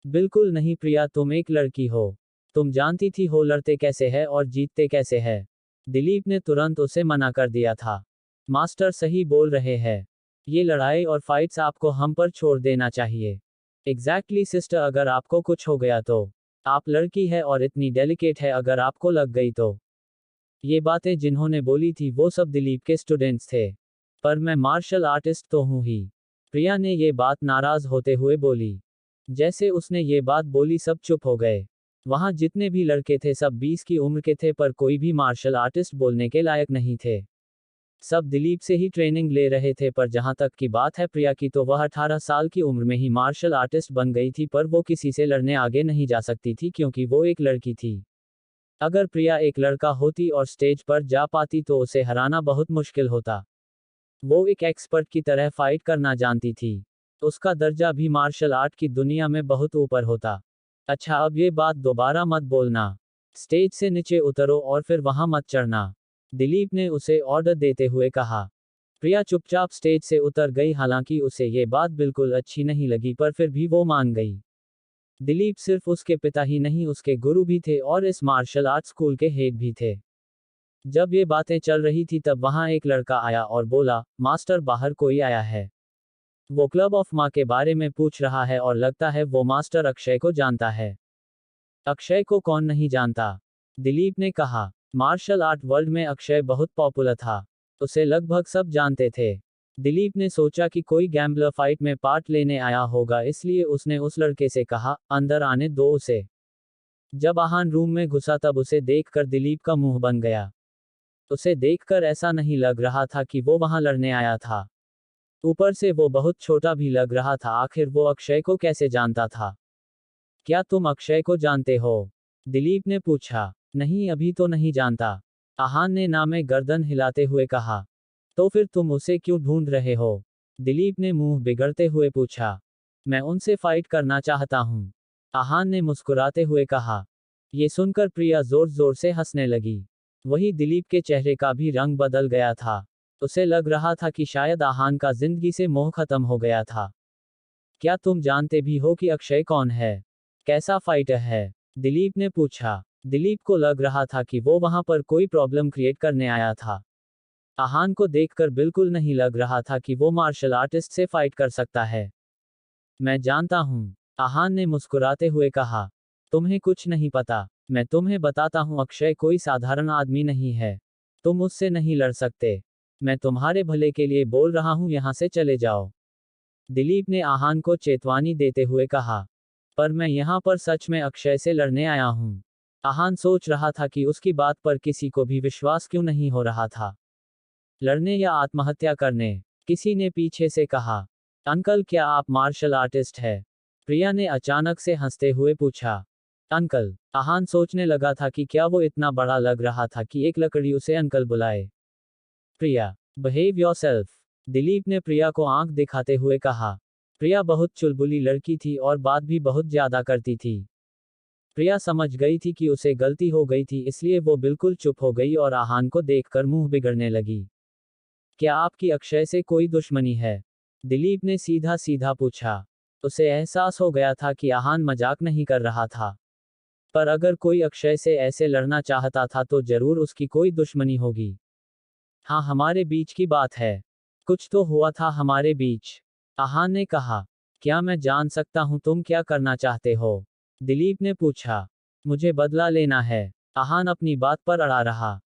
S2: बिल्कुल नहीं प्रिया, तुम एक लड़की हो। तुम जानती थी हो लड़ते कैसे है और जीतते कैसे है। दिलीप ने तुरंत उसे मना कर दिया था। मास्टर सही बोल रहे हैं। ये लड़ाई और फाइट्स आपको हम पर छोड़ देना चाहिए। एग्जैक्टली सिस्टर, अगर आपको कुछ हो गया तो? आप लड़की है और इतनी डेलिकेट है, अगर आपको लग गई तो? ये बातें जिन्होंने बोली थी वो सब दिलीप के स्टूडेंट्स थे। पर मैं मार्शल आर्टिस्ट तो हूं ही। प्रिया ने ये बात नाराज होते हुए बोली। जैसे उसने ये बात बोली सब चुप हो गए। वहां जितने भी लड़के थे सब 20 की उम्र के थे, पर कोई भी मार्शल आर्टिस्ट बोलने के लायक नहीं थे। सब दिलीप से ही ट्रेनिंग ले रहे थे, पर जहां तक की बात है प्रिया की, तो वह 18 साल की उम्र में ही मार्शल आर्टिस्ट बन गई थी, पर वो किसी से लड़ने आगे नहीं जा सकती थी क्योंकि वो एक लड़की थी। अगर प्रिया एक लड़का होती और स्टेज पर जा पाती तो उसे हराना बहुत मुश्किल होता। वो एक एक्सपर्ट की तरह फाइट करना जानती थी। उसका दर्जा भी मार्शल आर्ट की दुनिया में बहुत ऊपर होता। अच्छा, अब ये बात दोबारा मत बोलना। स्टेज से नीचे उतरो और फिर वहां मत चढ़ना। दिलीप ने उसे ऑर्डर देते हुए कहा। प्रिया चुपचाप स्टेज से उतर गई, हालांकि उसे ये बात बिल्कुल अच्छी नहीं लगी, पर फिर भी वो मान गई। दिलीप सिर्फ उसके पिता ही नहीं, उसके गुरु भी थे और इस मार्शल आर्ट स्कूल के हेड भी थे। जब ये बातें चल रही थी तब वहां एक लड़का आया और बोला, मास्टर, बाहर कोई आया है। वो क्लब ऑफ माँ के बारे में पूछ रहा है और लगता है वो मास्टर अक्षय को जानता है। अक्षय को कौन नहीं जानता? दिलीप ने कहा। मार्शल आर्ट वर्ल्ड में अक्षय बहुत पॉपुलर था। उसे लगभग सब जानते थे। दिलीप ने सोचा कि कोई गैम्बलर फाइट में पार्ट लेने आया होगा, इसलिए उसने उस लड़के से कहा, अंदर आने दो उसे। जब आहान रूम में घुसा तब उसे देखकर दिलीप का मुंह बन गया। उसे देखकर ऐसा नहीं लग रहा था कि वो वहां लड़ने आया था। ऊपर से वो बहुत छोटा भी लग रहा था। आखिर वो अक्षय को कैसे जानता था? क्या तुम अक्षय को जानते हो? दिलीप ने पूछा। नहीं, अभी तो नहीं जानता। आहान ने ना में गर्दन हिलाते हुए कहा। तो फिर तुम उसे क्यों ढूंढ रहे हो? दिलीप ने मुंह बिगड़ते हुए पूछा। मैं उनसे फाइट करना चाहता हूँ। आहान ने मुस्कुराते हुए कहा। ये सुनकर प्रिया जोर जोर से हंसने लगी। वही दिलीप के चेहरे का भी रंग बदल गया था। उसे लग रहा था कि शायद आहान का जिंदगी से मोह खत्म हो गया था। क्या तुम जानते भी हो कि अक्षय कौन है? कैसा फाइटर है? दिलीप ने पूछा। दिलीप को लग रहा था कि वो वहां पर कोई प्रॉब्लम क्रिएट करने आया था। आहान को देखकर बिल्कुल नहीं लग रहा था कि वो मार्शल आर्टिस्ट से फाइट कर सकता है। मैं जानता हूँ, आहान ने मुस्कुराते हुए कहा। तुम्हें कुछ नहीं पता। मैं तुम्हें बताता हूँ, अक्षय कोई साधारण आदमी नहीं है। तुम उससे नहीं लड़ सकते। मैं तुम्हारे भले के लिए बोल रहा हूँ, यहाँ से चले जाओ। दिलीप ने आहान को चेतावनी देते हुए कहा। पर मैं यहाँ पर सच में अक्षय से लड़ने आया हूँ। आहान सोच रहा था कि उसकी बात पर किसी को भी विश्वास क्यों नहीं हो रहा था। लड़ने या आत्महत्या करने? किसी ने पीछे से कहा। अंकल, क्या आप मार्शल आर्टिस्ट है? प्रिया ने अचानक से हंसते हुए पूछा। अंकल? आहान सोचने लगा था कि क्या वो इतना बड़ा लग रहा था कि एक लकड़ी उसे अंकल बुलाए। प्रिया, बिहेव योरसेल्फ। दिलीप ने प्रिया को आंख दिखाते हुए कहा। प्रिया बहुत चुलबुली लड़की थी और बात भी बहुत ज्यादा करती थी। प्रिया समझ गई थी कि उसे गलती हो गई थी, इसलिए वो बिल्कुल चुप हो गई और आहान को देखकर मुंह बिगड़ने लगी। क्या आपकी अक्षय से कोई दुश्मनी है? दिलीप ने सीधा सीधा पूछा। उसे एहसास हो गया था कि आहान मजाक नहीं कर रहा था। पर अगर कोई अक्षय से ऐसे लड़ना चाहता था तो जरूर उसकी कोई दुश्मनी होगी। हाँ, हमारे बीच की बात है। कुछ तो हुआ था हमारे बीच। आहान ने कहा। क्या मैं जान सकता हूँ तुम क्या करना चाहते हो? दिलीप ने पूछा। मुझे बदला लेना है। आहान अपनी बात पर अड़ा रहा।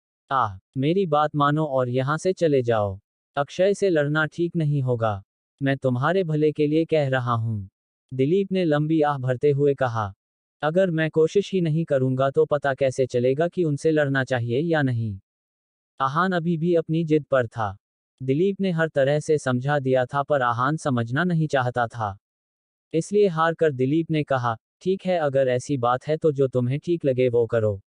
S2: मेरी बात मानो और यहाँ से चले जाओ। अक्षय से लड़ना ठीक नहीं होगा। मैं तुम्हारे भले के लिए कह रहा हूँ। दिलीप ने लंबी आह भरते हुए कहा। अगर मैं कोशिश ही नहीं करूंगा तो पता कैसे चलेगा कि उनसे लड़ना चाहिए या नहीं? आहान अभी भी अपनी जिद पर था। दिलीप ने हर तरह से समझा दिया था पर आहान समझना नहीं चाहता था। इसलिए हार कर दिलीप ने कहा, ठीक है, अगर ऐसी बात है तो जो तुम्हें ठीक लगे वो करो।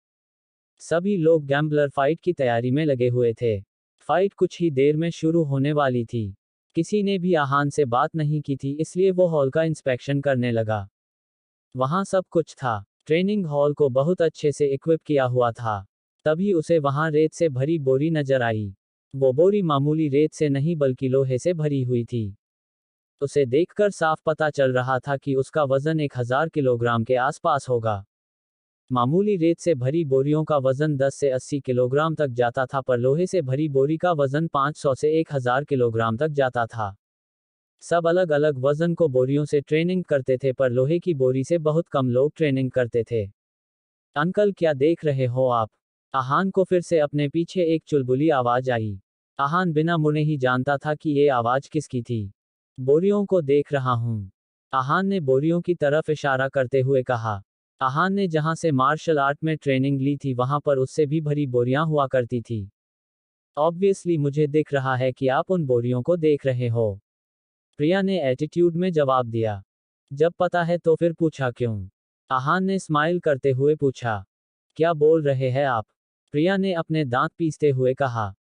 S2: सभी लोग गैम्बलर फाइट की तैयारी में लगे हुए थे। फाइट कुछ ही देर में शुरू होने वाली थी। किसी ने भी आहान से बात नहीं की थी, इसलिए वो हॉल का इंस्पेक्शन करने लगा। वहां सब कुछ था। ट्रेनिंग हॉल को बहुत अच्छे से इक्विप किया हुआ था। तभी उसे वहां रेत से भरी बोरी नजर आई। वो बोरी मामूली रेत से नहीं बल्कि लोहे से भरी हुई थी। उसे देखकर साफ पता चल रहा था कि उसका वजन 1000 किलोग्राम के आसपास होगा। मामूली रेत से भरी बोरियों का वजन 10 से 80 किलोग्राम तक जाता था, पर लोहे से भरी बोरी का वजन 500 से 1000 किलोग्राम तक जाता था। सब अलग अलग वजन को बोरियों से ट्रेनिंग करते थे, पर लोहे की बोरी से बहुत कम लोग ट्रेनिंग करते थे। अंकल, क्या देख रहे हो आप? आहान को फिर से अपने पीछे एक चुलबुली आवाज आई। आहान बिना मुड़े ही जानता था कि ये आवाज किसकी थी। बोरियों को देख रहा हूं। आहान ने बोरियों की तरफ इशारा करते हुए कहा। आहान ने जहां से मार्शल आर्ट में ट्रेनिंग ली थी वहां पर उससे भी भरी बोरियां हुआ करती थी। ऑब्वियसली मुझे दिख रहा है कि आप उन बोरियों को देख रहे हो। प्रिया ने एटीट्यूड में जवाब दिया। जब पता है तो फिर पूछा क्यों? आहान ने स्माइल करते हुए पूछा। क्या बोल रहे हैं आप? प्रिया ने अपने दांत पीसते हुए कहा।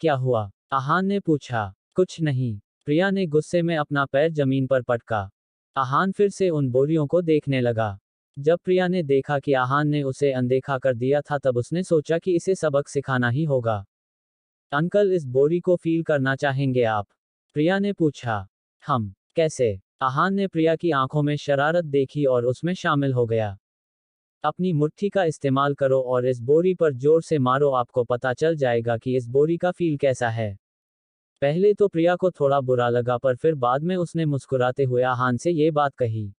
S2: क्या हुआ? आहान ने पूछा। कुछ नहीं। प्रिया ने गुस्से में अपना पैर जमीन पर पटका। आहान फिर से उन बोरियों को देखने लगा। जब प्रिया ने देखा कि आहान ने उसे अनदेखा कर दिया था तब उसने सोचा कि इसे सबक सिखाना ही होगा। अंकल, इस बोरी को फील करना चाहेंगे आप? प्रिया ने पूछा। हम? कैसे? आहान ने प्रिया की आंखों में शरारत देखी और उसमें शामिल हो गया। अपनी मुट्ठी का इस्तेमाल करो और इस बोरी पर जोर से मारो, आपको पता चल जाएगा कि इस बोरी का फील कैसा है। पहले तो प्रिया को थोड़ा बुरा लगा, पर फिर बाद में उसने मुस्कुराते हुए आहान से ये बात कही।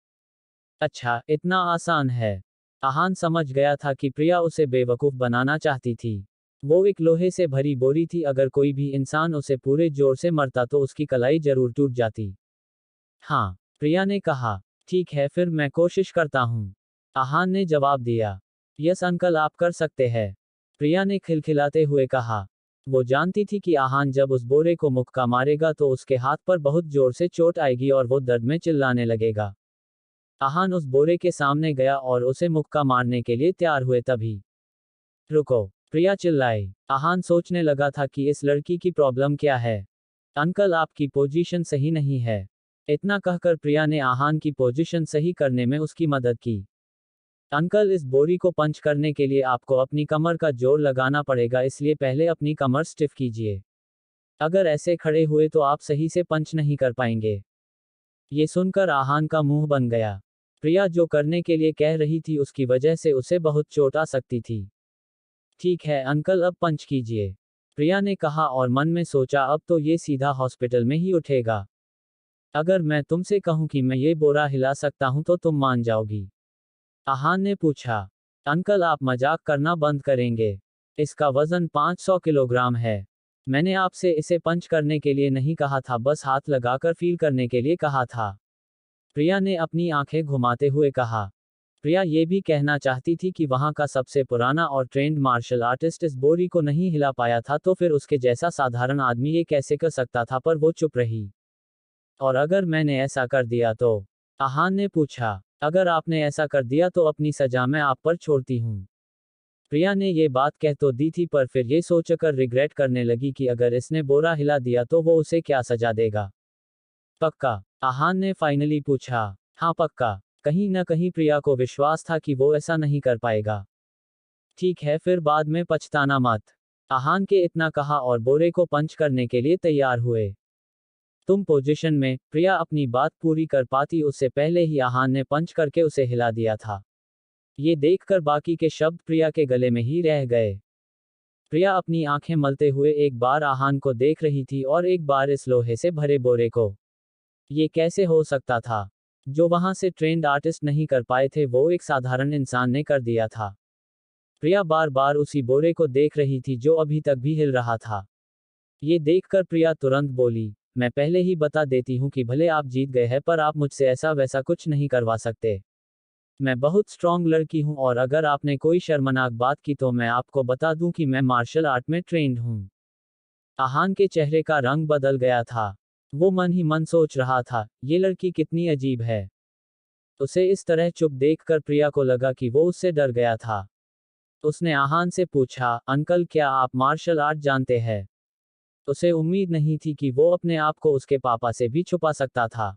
S2: अच्छा, इतना आसान है। आहान समझ गया था कि प्रिया उसे बेवकूफ बनाना चाहती थी। वो एक लोहे से भरी बोरी थी, अगर कोई भी इंसान उसे पूरे जोर से मरता तो उसकी कलाई जरूर टूट जाती। हाँ, प्रिया ने कहा। ठीक है, फिर मैं कोशिश करता हूँ। आहान ने जवाब दिया। यस अंकल, आप कर सकते हैं। प्रिया ने खिलखिलाते हुए कहा। वो जानती थी कि आहान जब उस बोरे को मुक्का मारेगा तो उसके हाथ पर बहुत जोर से चोट आएगी और वो दर्द में चिल्लाने लगेगा। आहान उस बोरे के सामने गया और उसे मुक्का मारने के लिए तैयार हुए तभी रुको, प्रिया चिल्लाई। आहान सोचने लगा था कि इस लड़की की प्रॉब्लम क्या है। अंकल, आपकी पोजीशन सही नहीं है। इतना कहकर प्रिया ने आहान की पोजीशन सही करने में उसकी मदद की। अंकल, इस बोरी को पंच करने के लिए आपको अपनी कमर का जोर लगाना पड़ेगा, इसलिए पहले अपनी कमर स्टिफ कीजिए। अगर ऐसे खड़े हुए तो आप सही से पंच नहीं कर पाएंगे। ये सुनकर आहान का मुंह बन गया। प्रिया जो करने के लिए कह रही थी उसकी वजह से उसे बहुत चोट आ सकती थी। ठीक है अंकल, अब पंच कीजिए, प्रिया ने कहा और मन में सोचा अब तो ये सीधा हॉस्पिटल में ही उठेगा। अगर मैं तुमसे कहूं कि मैं ये बोरा हिला सकता हूं तो तुम मान जाओगी? आहान ने पूछा। अंकल, आप मजाक करना बंद करेंगे? इसका वजन 500 किलोग्राम है। मैंने आपसे इसे पंच करने के लिए नहीं कहा था, बस हाथ लगाकर फील करने के लिए कहा था। प्रिया ने अपनी आंखें घुमाते हुए कहा। प्रिया ये भी कहना चाहती थी कि वहां का सबसे पुराना और ट्रेंड मार्शल आर्टिस्ट इस बोरी को नहीं हिला पाया था, तो फिर उसके जैसा साधारण आदमी ये कैसे कर सकता था, पर वो चुप रही। और अगर मैंने ऐसा कर दिया तो? आहान ने पूछा। अगर आपने ऐसा कर दिया तो अपनी सजा मैं आप पर छोड़ती हूँ। प्रिया ने ये बात कह तो दी थी, पर फिर ये सोचकर रिग्रेट करने लगी कि अगर इसने बोरा हिला दिया तो वो उसे क्या सजा देगा। पक्का? आहान ने फाइनली पूछा। हाँ पक्का। कहीं न कहीं प्रिया को विश्वास था कि वो ऐसा नहीं कर पाएगा। ठीक है, फिर बाद में पछताना मत। आहान के इतना कहा और बोरे को पंच करने के लिए तैयार हुए। तुम पोजीशन में, प्रिया अपनी बात पूरी कर पाती उससे पहले ही आहान ने पंच करके उसे हिला दिया था। ये देखकर बाकी के शब्द प्रिया के गले में ही रह गए। प्रिया अपनी आंखें मलते हुए एक बार आहान को देख रही थी और एक बार इस लोहे से भरे बोरे को। ये कैसे हो सकता था? जो वहां से ट्रेंड आर्टिस्ट नहीं कर पाए थे वो एक साधारण इंसान ने कर दिया था। प्रिया बार बार उसी बोरे को देख रही थी जो अभी तक भी हिल रहा था। ये देखकर प्रिया तुरंत बोली, मैं पहले ही बता देती हूँ कि भले आप जीत गए हैं पर आप मुझसे ऐसा वैसा कुछ नहीं करवा सकते। मैं बहुत स्ट्रांग लड़की हूँ और अगर आपने कोई शर्मनाक बात की तो मैं आपको बता दूं कि मैं मार्शल आर्ट में ट्रेंड हूँ। आहान के चेहरे का रंग बदल गया था। वो मन ही मन सोच रहा था, ये लड़की कितनी अजीब है। उसे इस तरह चुप देखकर प्रिया को लगा कि वो उससे डर गया था। उसने आहान से पूछा, अंकल क्या आप मार्शल आर्ट जानते हैं? उसे उम्मीद नहीं थी कि वो अपने आप को उसके पापा से भी छुपा सकता था।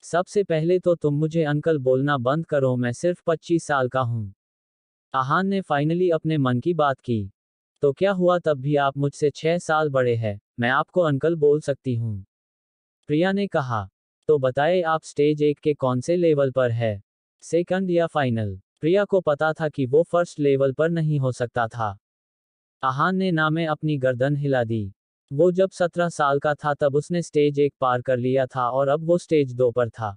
S2: सबसे पहले तो तुम मुझे अंकल बोलना बंद करो, मैं सिर्फ 25 साल का हूँ। आहान ने फाइनली अपने मन की बात की। तो क्या हुआ, तब भी आप मुझसे 6 साल बड़े हैं, मैं आपको अंकल बोल सकती हूँ। प्रिया ने कहा। तो बताए आप स्टेज 1 के कौन से लेवल पर है? सेकंड या फाइनल? प्रिया को पता था कि वो फर्स्ट लेवल पर नहीं हो सकता था। आहान ने ना में अपनी गर्दन हिला दी। वो जब 17 साल का था तब उसने स्टेज 1 पार कर लिया था और अब वो स्टेज 2 पर था।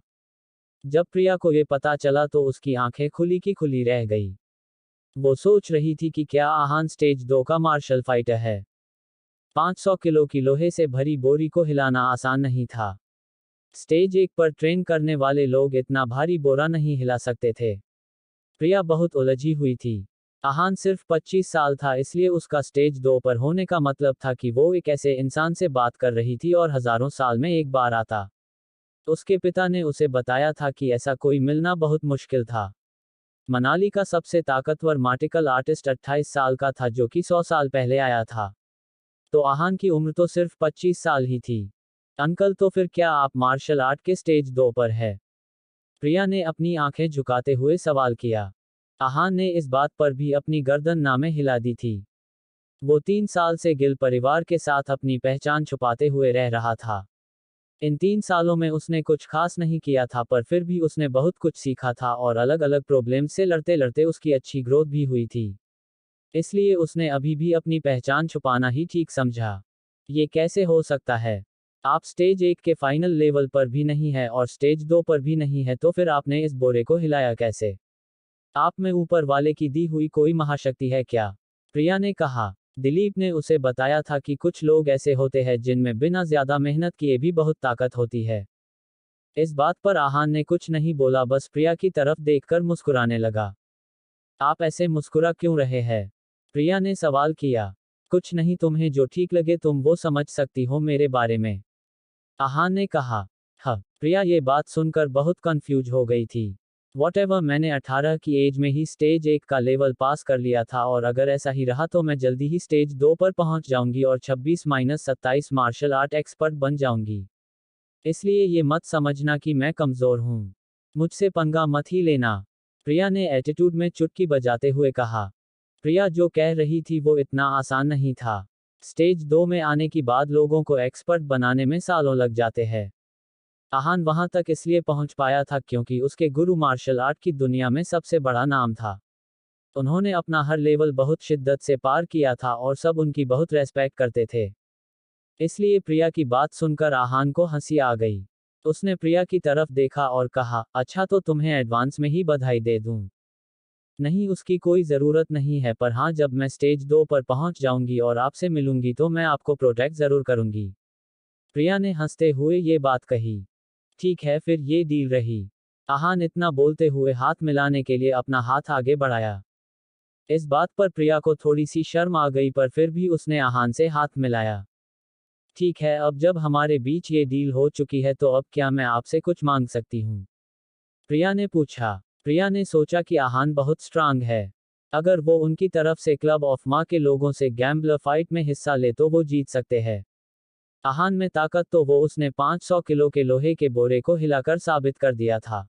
S2: जब प्रिया को ये पता चला तो उसकी आंखें खुली की खुली रह गई। वो सोच रही थी कि क्या आहान स्टेज 2 का मार्शल फाइटर है। 500 किलो की लोहे से भरी बोरी को हिलाना आसान नहीं था। स्टेज 1 पर ट्रेन करने वाले लोग इतना भारी बोरा नहीं हिला सकते थे। प्रिया बहुत उलझी हुई थी। आहान सिर्फ 25 साल था, इसलिए उसका स्टेज 2 पर होने का मतलब था कि वो एक ऐसे इंसान से बात कर रही थी और हजारों साल में एक बार आता। उसके पिता ने उसे बताया था कि ऐसा कोई मिलना बहुत मुश्किल था। मनाली का सबसे ताकतवर मार्शल आर्टिस्ट 28 साल का था जो कि 100 साल पहले आया था। तो आहान की उम्र तो सिर्फ 25 साल ही थी। अंकल, तो फिर क्या आप मार्शल आर्ट के स्टेज 2 पर है? प्रिया ने अपनी आंखें झुकाते हुए सवाल किया। आहान ने इस बात पर भी अपनी गर्दन ना में हिला दी थी। वो 3 साल से गिल परिवार के साथ अपनी पहचान छुपाते हुए रह रहा था। इन 3 सालों में उसने कुछ खास नहीं किया था, पर फिर भी उसने बहुत कुछ सीखा था और अलग अलग प्रॉब्लम से लड़ते लड़ते उसकी अच्छी ग्रोथ भी हुई थी। इसलिए उसने अभी भी अपनी पहचान छुपाना ही ठीक समझा। ये कैसे हो सकता है? आप स्टेज 1 के फाइनल लेवल पर भी नहीं है और स्टेज 2 पर भी नहीं है, तो फिर आपने इस बोरे को हिलाया कैसे? आप में ऊपर वाले की दी हुई कोई महाशक्ति है क्या? प्रिया ने कहा। दिलीप ने उसे बताया था कि कुछ लोग ऐसे होते हैं जिनमें बिना ज्यादा मेहनत किए भी बहुत ताकत होती है। इस बात पर आहान ने कुछ नहीं बोला, बस प्रिया की तरफ देखकर मुस्कुराने लगा। आप ऐसे मुस्कुरा क्यों रहे हैं? प्रिया ने सवाल किया। कुछ नहीं, तुम्हें जो ठीक लगे तुम वो समझ सकती हो मेरे बारे में, आहान ने कहा। हाँ, प्रिया ये बात सुनकर बहुत कंफ्यूज हो गई थी। वॉटेवर, मैंने 18 की एज में ही स्टेज 1 का लेवल पास कर लिया था और अगर ऐसा ही रहा तो मैं जल्दी ही स्टेज 2 पर पहुंच जाऊंगी और 26-27 मार्शल आर्ट एक्सपर्ट बन जाऊंगी। इसलिए ये मत समझना कि मैं कमजोर हूँ। मुझसे पंगा मत ही लेना, प्रिया ने एटीट्यूड में चुटकी बजाते हुए कहा। प्रिया जो कह रही थी वो इतना आसान नहीं था। स्टेज 2 में आने के बाद लोगों को एक्सपर्ट बनाने में सालों लग जाते हैं। आहान वहां तक इसलिए पहुंच पाया था क्योंकि उसके गुरु मार्शल आर्ट की दुनिया में सबसे बड़ा नाम था। उन्होंने अपना हर लेवल बहुत शिद्दत से पार किया था और सब उनकी बहुत रेस्पेक्ट करते थे। इसलिए प्रिया की बात सुनकर आहान को हंसी आ गई। उसने प्रिया की तरफ देखा और कहा, अच्छा तो तुम्हें एडवांस में ही बधाई दे दूं। नहीं, उसकी कोई ज़रूरत नहीं है, पर हाँ, जब मैं स्टेज 2 पर पहुंच जाऊंगी और आपसे मिलूंगी तो मैं आपको प्रोटेक्ट ज़रूर करूंगी। प्रिया ने हंसते हुए ये बात कही। ठीक है, फिर ये डील रही। आहान इतना बोलते हुए हाथ मिलाने के लिए अपना हाथ आगे बढ़ाया। इस बात पर प्रिया को थोड़ी सी शर्म आ गई, पर फिर भी उसने आहान से हाथ मिलाया। ठीक है, अब जब हमारे बीच ये डील हो चुकी है तो अब क्या मैं आपसे कुछ मांग सकती हूँ? प्रिया ने पूछा। प्रिया ने सोचा कि आहान बहुत स्ट्रांग है। अगर वो उनकी तरफ से क्लब ऑफ माँ के लोगों से गैम्बलर फाइट में हिस्सा ले तो वो जीत सकते हैं। आहान में ताकत तो वो उसने 500 किलो के लोहे के बोरे को हिलाकर साबित कर दिया था।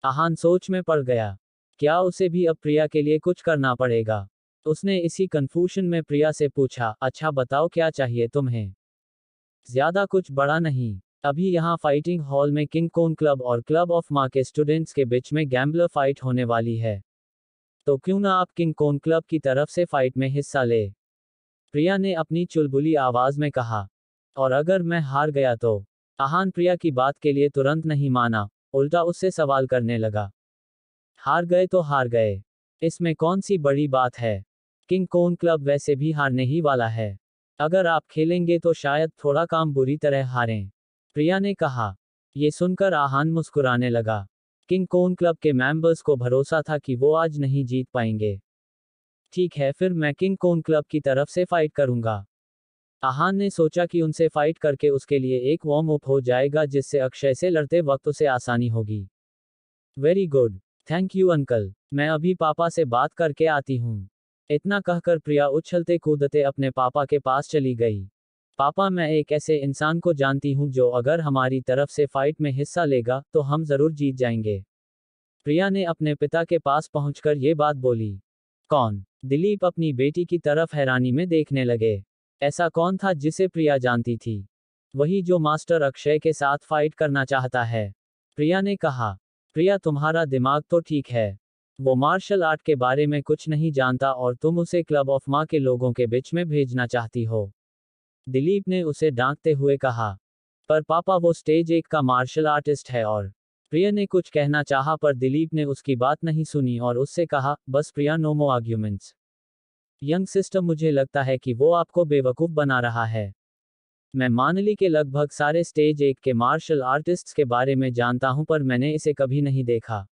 S2: आहान सोच में पड़ गया। क्या उसे भी अब प्रिया के लिए कुछ करना पड़ेगा? उसने इसी कंफ्यूजन में प्रिया से पूछा, अच्छा बताओ क्या चाहिए तुम्हें? ज्यादा कुछ बड़ा नहीं। अभी यहाँ फाइटिंग हॉल में किंग कोन क्लब और क्लब ऑफ माँ के स्टूडेंट्स के बीच में गैम्बलर फाइट होने वाली है। तो क्यों ना आप किंग कोन क्लब की तरफ से फाइट में हिस्सा ले? प्रिया ने अपनी चुलबुली आवाज में कहा। और अगर मैं हार गया तो? आहान प्रिया की बात के लिए तुरंत नहीं माना, उल्टा उससे सवाल करने लगा। हार गए तो हार गए, इसमें कौन सी बड़ी बात है? किंग कोन क्लब वैसे भी हारने ही वाला है। अगर आप खेलेंगे तो शायद थोड़ा काम बुरी तरह हारें, प्रिया ने कहा। ये सुनकर आहान मुस्कुराने लगा। किंग कोन क्लब के मेंबर्स को भरोसा था कि वो आज नहीं जीत पाएंगे। ठीक है, फिर मैं किंग कोन क्लब की तरफ से फाइट करूंगा। आहान ने सोचा कि उनसे फाइट करके उसके लिए एक वार्म अप हो जाएगा जिससे अक्षय से लड़ते वक्त उसे आसानी होगी। Very good, thank you uncle, मैं अभी पापा से बात करके आती हूँ। इतना कहकर प्रिया उछलते कूदते अपने पापा के पास चली गई। पापा, मैं एक ऐसे इंसान को जानती हूँ जो अगर हमारी तरफ से फाइट में हिस्सा लेगा तो हम जरूर जीत जाएंगे। प्रिया ने अपने पिता के पास पहुंचकर ये बात बोली। कौन? दिलीप अपनी बेटी की तरफ हैरानी में देखने लगे। ऐसा कौन था जिसे प्रिया जानती थी? वही जो मास्टर अक्षय के साथ फाइट करना चाहता है, प्रिया ने कहा। प्रिया, तुम्हारा दिमाग तो ठीक है। वो मार्शल आर्ट के बारे में कुछ नहीं जानता और तुम उसे क्लब ऑफ माँ के लोगों के बीच में भेजना चाहती हो, दिलीप ने उसे डांटते हुए कहा। पर पापा, वो स्टेज 1 का मार्शल आर्टिस्ट है और प्रिया ने कुछ कहना चाहा पर दिलीप ने उसकी बात नहीं सुनी और उससे कहा, बस प्रिया, नो मोर आर्ग्यूमेंट्स। यंग सिस्टर, मुझे लगता है कि वो आपको बेवकूफ़ बना रहा है। मैं मानली के लगभग सारे स्टेज 1 के मार्शल आर्टिस्ट्स के बारे में जानता हूं पर मैंने इसे कभी नहीं देखा।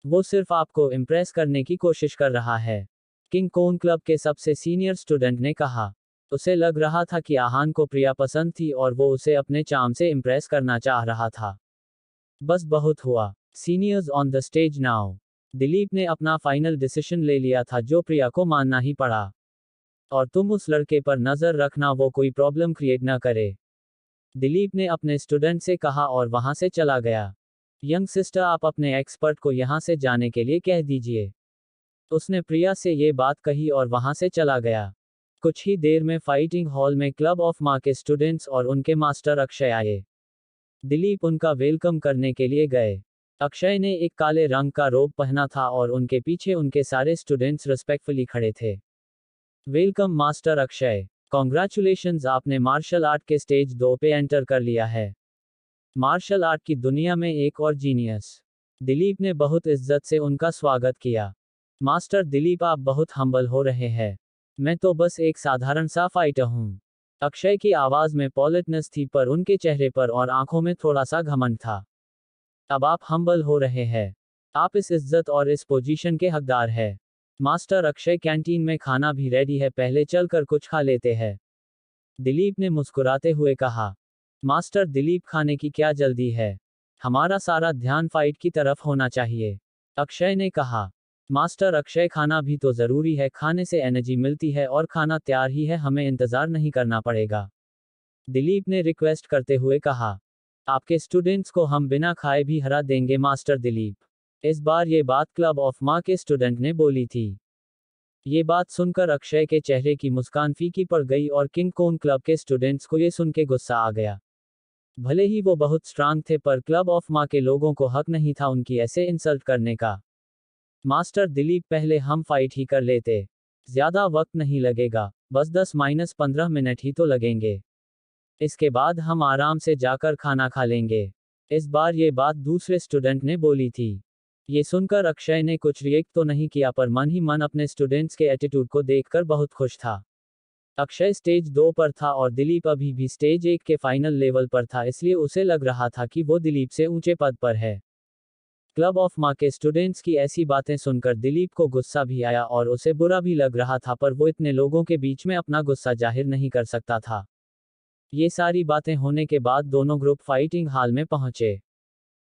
S2: वो सिर्फ आपको इम्प्रेस करने की कोशिश कर रहा है, किंग कोन क्लब के सबसे सीनियर स्टूडेंट ने कहा। उसे लग रहा था कि आहान को प्रिया पसंद थी और वो उसे अपने चार्म से इम्प्रेस करना चाह रहा था। बस बहुत हुआ, seniors on the stage now. Dilip ने अपना फाइनल डिसीजन ले लिया था जो प्रिया को मानना ही पड़ा। और तुम उस लड़के पर नजर रखना, वो कोई प्रॉब्लम क्रिएट ना करे, दिलीप ने अपने स्टूडेंट से कहा और वहां से चला गया। यंग सिस्टर, आप अपने एक्सपर्ट को यहां से जाने के लिए कह दीजिए। उसने प्रिया से ये बात कही और वहां से चला गया। कुछ ही देर में फाइटिंग हॉल में क्लब ऑफ माँ के स्टूडेंट्स और उनके मास्टर अक्षय आए। दिलीप उनका वेलकम करने के लिए गए। अक्षय ने एक काले रंग का रोब पहना था और उनके पीछे उनके सारे स्टूडेंट्स रिस्पेक्टफुली खड़े थे। वेलकम मास्टर अक्षय, कॉन्ग्रेचुलेशंस, आपने मार्शल आर्ट के स्टेज 2 पे एंटर कर लिया है। मार्शल आर्ट की दुनिया में एक और जीनियस। दिलीप ने बहुत इज्जत से उनका स्वागत किया। मास्टर दिलीप, आप बहुत हम्बल हो रहे हैं। मैं तो बस एक साधारण सा फाइटर हूँ। अक्षय की आवाज में पॉलिटनेस थी पर उनके चेहरे पर और आंखों में थोड़ा सा घमंड था। अब आप हम्बल हो रहे हैं। आप इस इज्जत और इस पोजीशन के हकदार हैं। मास्टर अक्षय, कैंटीन में खाना भी रेडी है, पहले चलकर कुछ खा लेते हैं, दिलीप ने मुस्कुराते हुए कहा। मास्टर दिलीप, खाने की क्या जल्दी है? हमारा सारा ध्यान फाइट की तरफ होना चाहिए। अक्षय ने कहा। मास्टर अक्षय, खाना भी तो जरूरी है, खाने से एनर्जी मिलती है और खाना तैयार ही है, हमें इंतजार नहीं करना पड़ेगा। दिलीप ने रिक्वेस्ट करते हुए कहा। आपके स्टूडेंट्स को हम बिना खाए भी हरा देंगे मास्टर दिलीप। इस बार ये बात क्लब ऑफ माँ के स्टूडेंट ने बोली थी। ये बात सुनकर अक्षय के चेहरे की मुस्कान फीकी पड़ गई और किंग कोन क्लब के स्टूडेंट्स को ये सुन के गुस्सा आ गया। भले ही वो बहुत स्ट्रांग थे, पर क्लब ऑफ माँ के लोगों को हक नहीं था उनकी ऐसे इंसल्ट करने का। मास्टर दिलीप, पहले हम फाइट ही कर लेते। ज्यादा वक्त नहीं लगेगा, बस 10-15 मिनट ही तो लगेंगे। इसके बाद हम आराम से जाकर खाना खा लेंगे। इस बार ये बात दूसरे स्टूडेंट ने बोली थी। ये सुनकर अक्षय ने कुछ रिएक्ट तो नहीं किया, पर मन ही मन अपने स्टूडेंट्स के एटीट्यूड को देखकर बहुत खुश था। अक्षय स्टेज 2 पर था और दिलीप अभी भी स्टेज 1 के फाइनल लेवल पर था, इसलिए उसे लग रहा था कि वो दिलीप से ऊंचे पद पर है। क्लब ऑफ माँ के स्टूडेंट्स की ऐसी बातें सुनकर दिलीप को गुस्सा भी आया और उसे बुरा भी लग रहा था, पर वो इतने लोगों के बीच में अपना गुस्सा जाहिर नहीं कर सकता था। ये सारी बातें होने के बाद दोनों ग्रुप फाइटिंग हॉल में पहुंचे।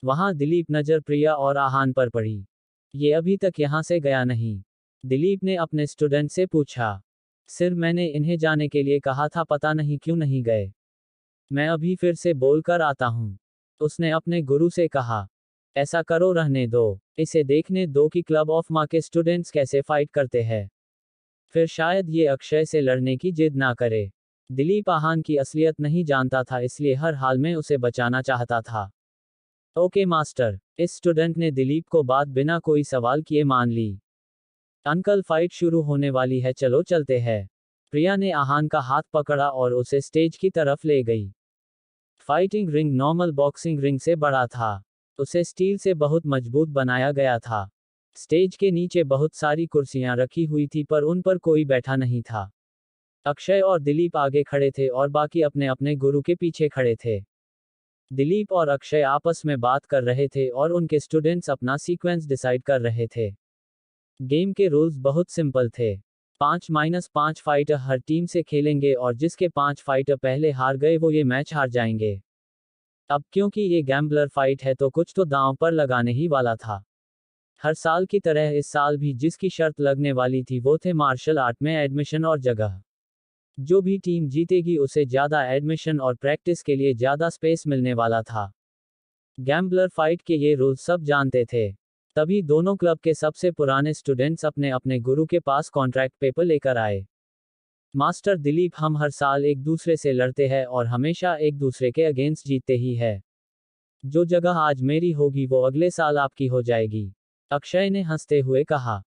S2: वहां दिलीप नजर प्रिया और आहान पर पड़ी। ये अभी तक यहां से गया नहीं। दिलीप ने अपने स्टूडेंट से पूछा। सिर, मैंने इन्हें जाने के लिए कहा था, पता नहीं क्यों नहीं गए। मैं अभी फिर से बोल कर आता हूं। उसने अपने गुरु से कहा। ऐसा करो, रहने दो, इसे देखने दो कि क्लब ऑफ माँ के स्टूडेंट्स कैसे फाइट करते हैं। फिर शायद ये अक्षय से लड़ने की जिद ना करे। दिलीप आहान की असलियत नहीं जानता था, इसलिए हर हाल में उसे बचाना चाहता था। ओके मास्टर, इस स्टूडेंट ने दिलीप को बात बिना कोई सवाल किए मान ली। अंकल, फाइट शुरू होने वाली है, चलो चलते हैं। प्रिया ने आहान का हाथ पकड़ा और उसे स्टेज की तरफ ले गई। Fighting ring normal boxing ring से बड़ा था। उसे स्टील से बहुत मजबूत बनाया गया था। स्टेज के नीचे बहुत सारी कुर्सियां रखी हुई थी, पर उन पर कोई बैठा नहीं था। अक्षय और दिलीप आगे खड़े थे और बाकी अपने अपने गुरु के पीछे खड़े थे। दिलीप और अक्षय आपस में बात कर रहे थे और उनके स्टूडेंट्स अपना सीक्वेंस डिसाइड कर रहे थे। गेम के रूल्स बहुत सिंपल थे। 5-5 फाइटर हर टीम से खेलेंगे और जिसके 5 फाइटर पहले हार गए वो ये मैच हार जाएंगे। अब क्योंकि ये गैम्बलर फाइट है तो कुछ तो दांव पर लगाने ही वाला था। हर साल की तरह इस साल भी जिसकी शर्त लगने वाली थी वो थे मार्शल आर्ट में एडमिशन और जगह। जो भी टीम जीतेगी उसे ज्यादा एडमिशन और प्रैक्टिस के लिए ज्यादा स्पेस मिलने वाला था। गैम्बलर फाइट के ये रूल्स सब जानते थे। तभी दोनों क्लब के सबसे पुराने स्टूडेंट्स अपने अपने गुरु के पास कॉन्ट्रैक्ट पेपर लेकर आए। मास्टर दिलीप, हम हर साल एक दूसरे से लड़ते हैं और हमेशा एक दूसरे के अगेंस्ट जीतते ही है। जो जगह आज मेरी होगी वो अगले साल आपकी हो जाएगी। अक्षय ने हंसते हुए कहा।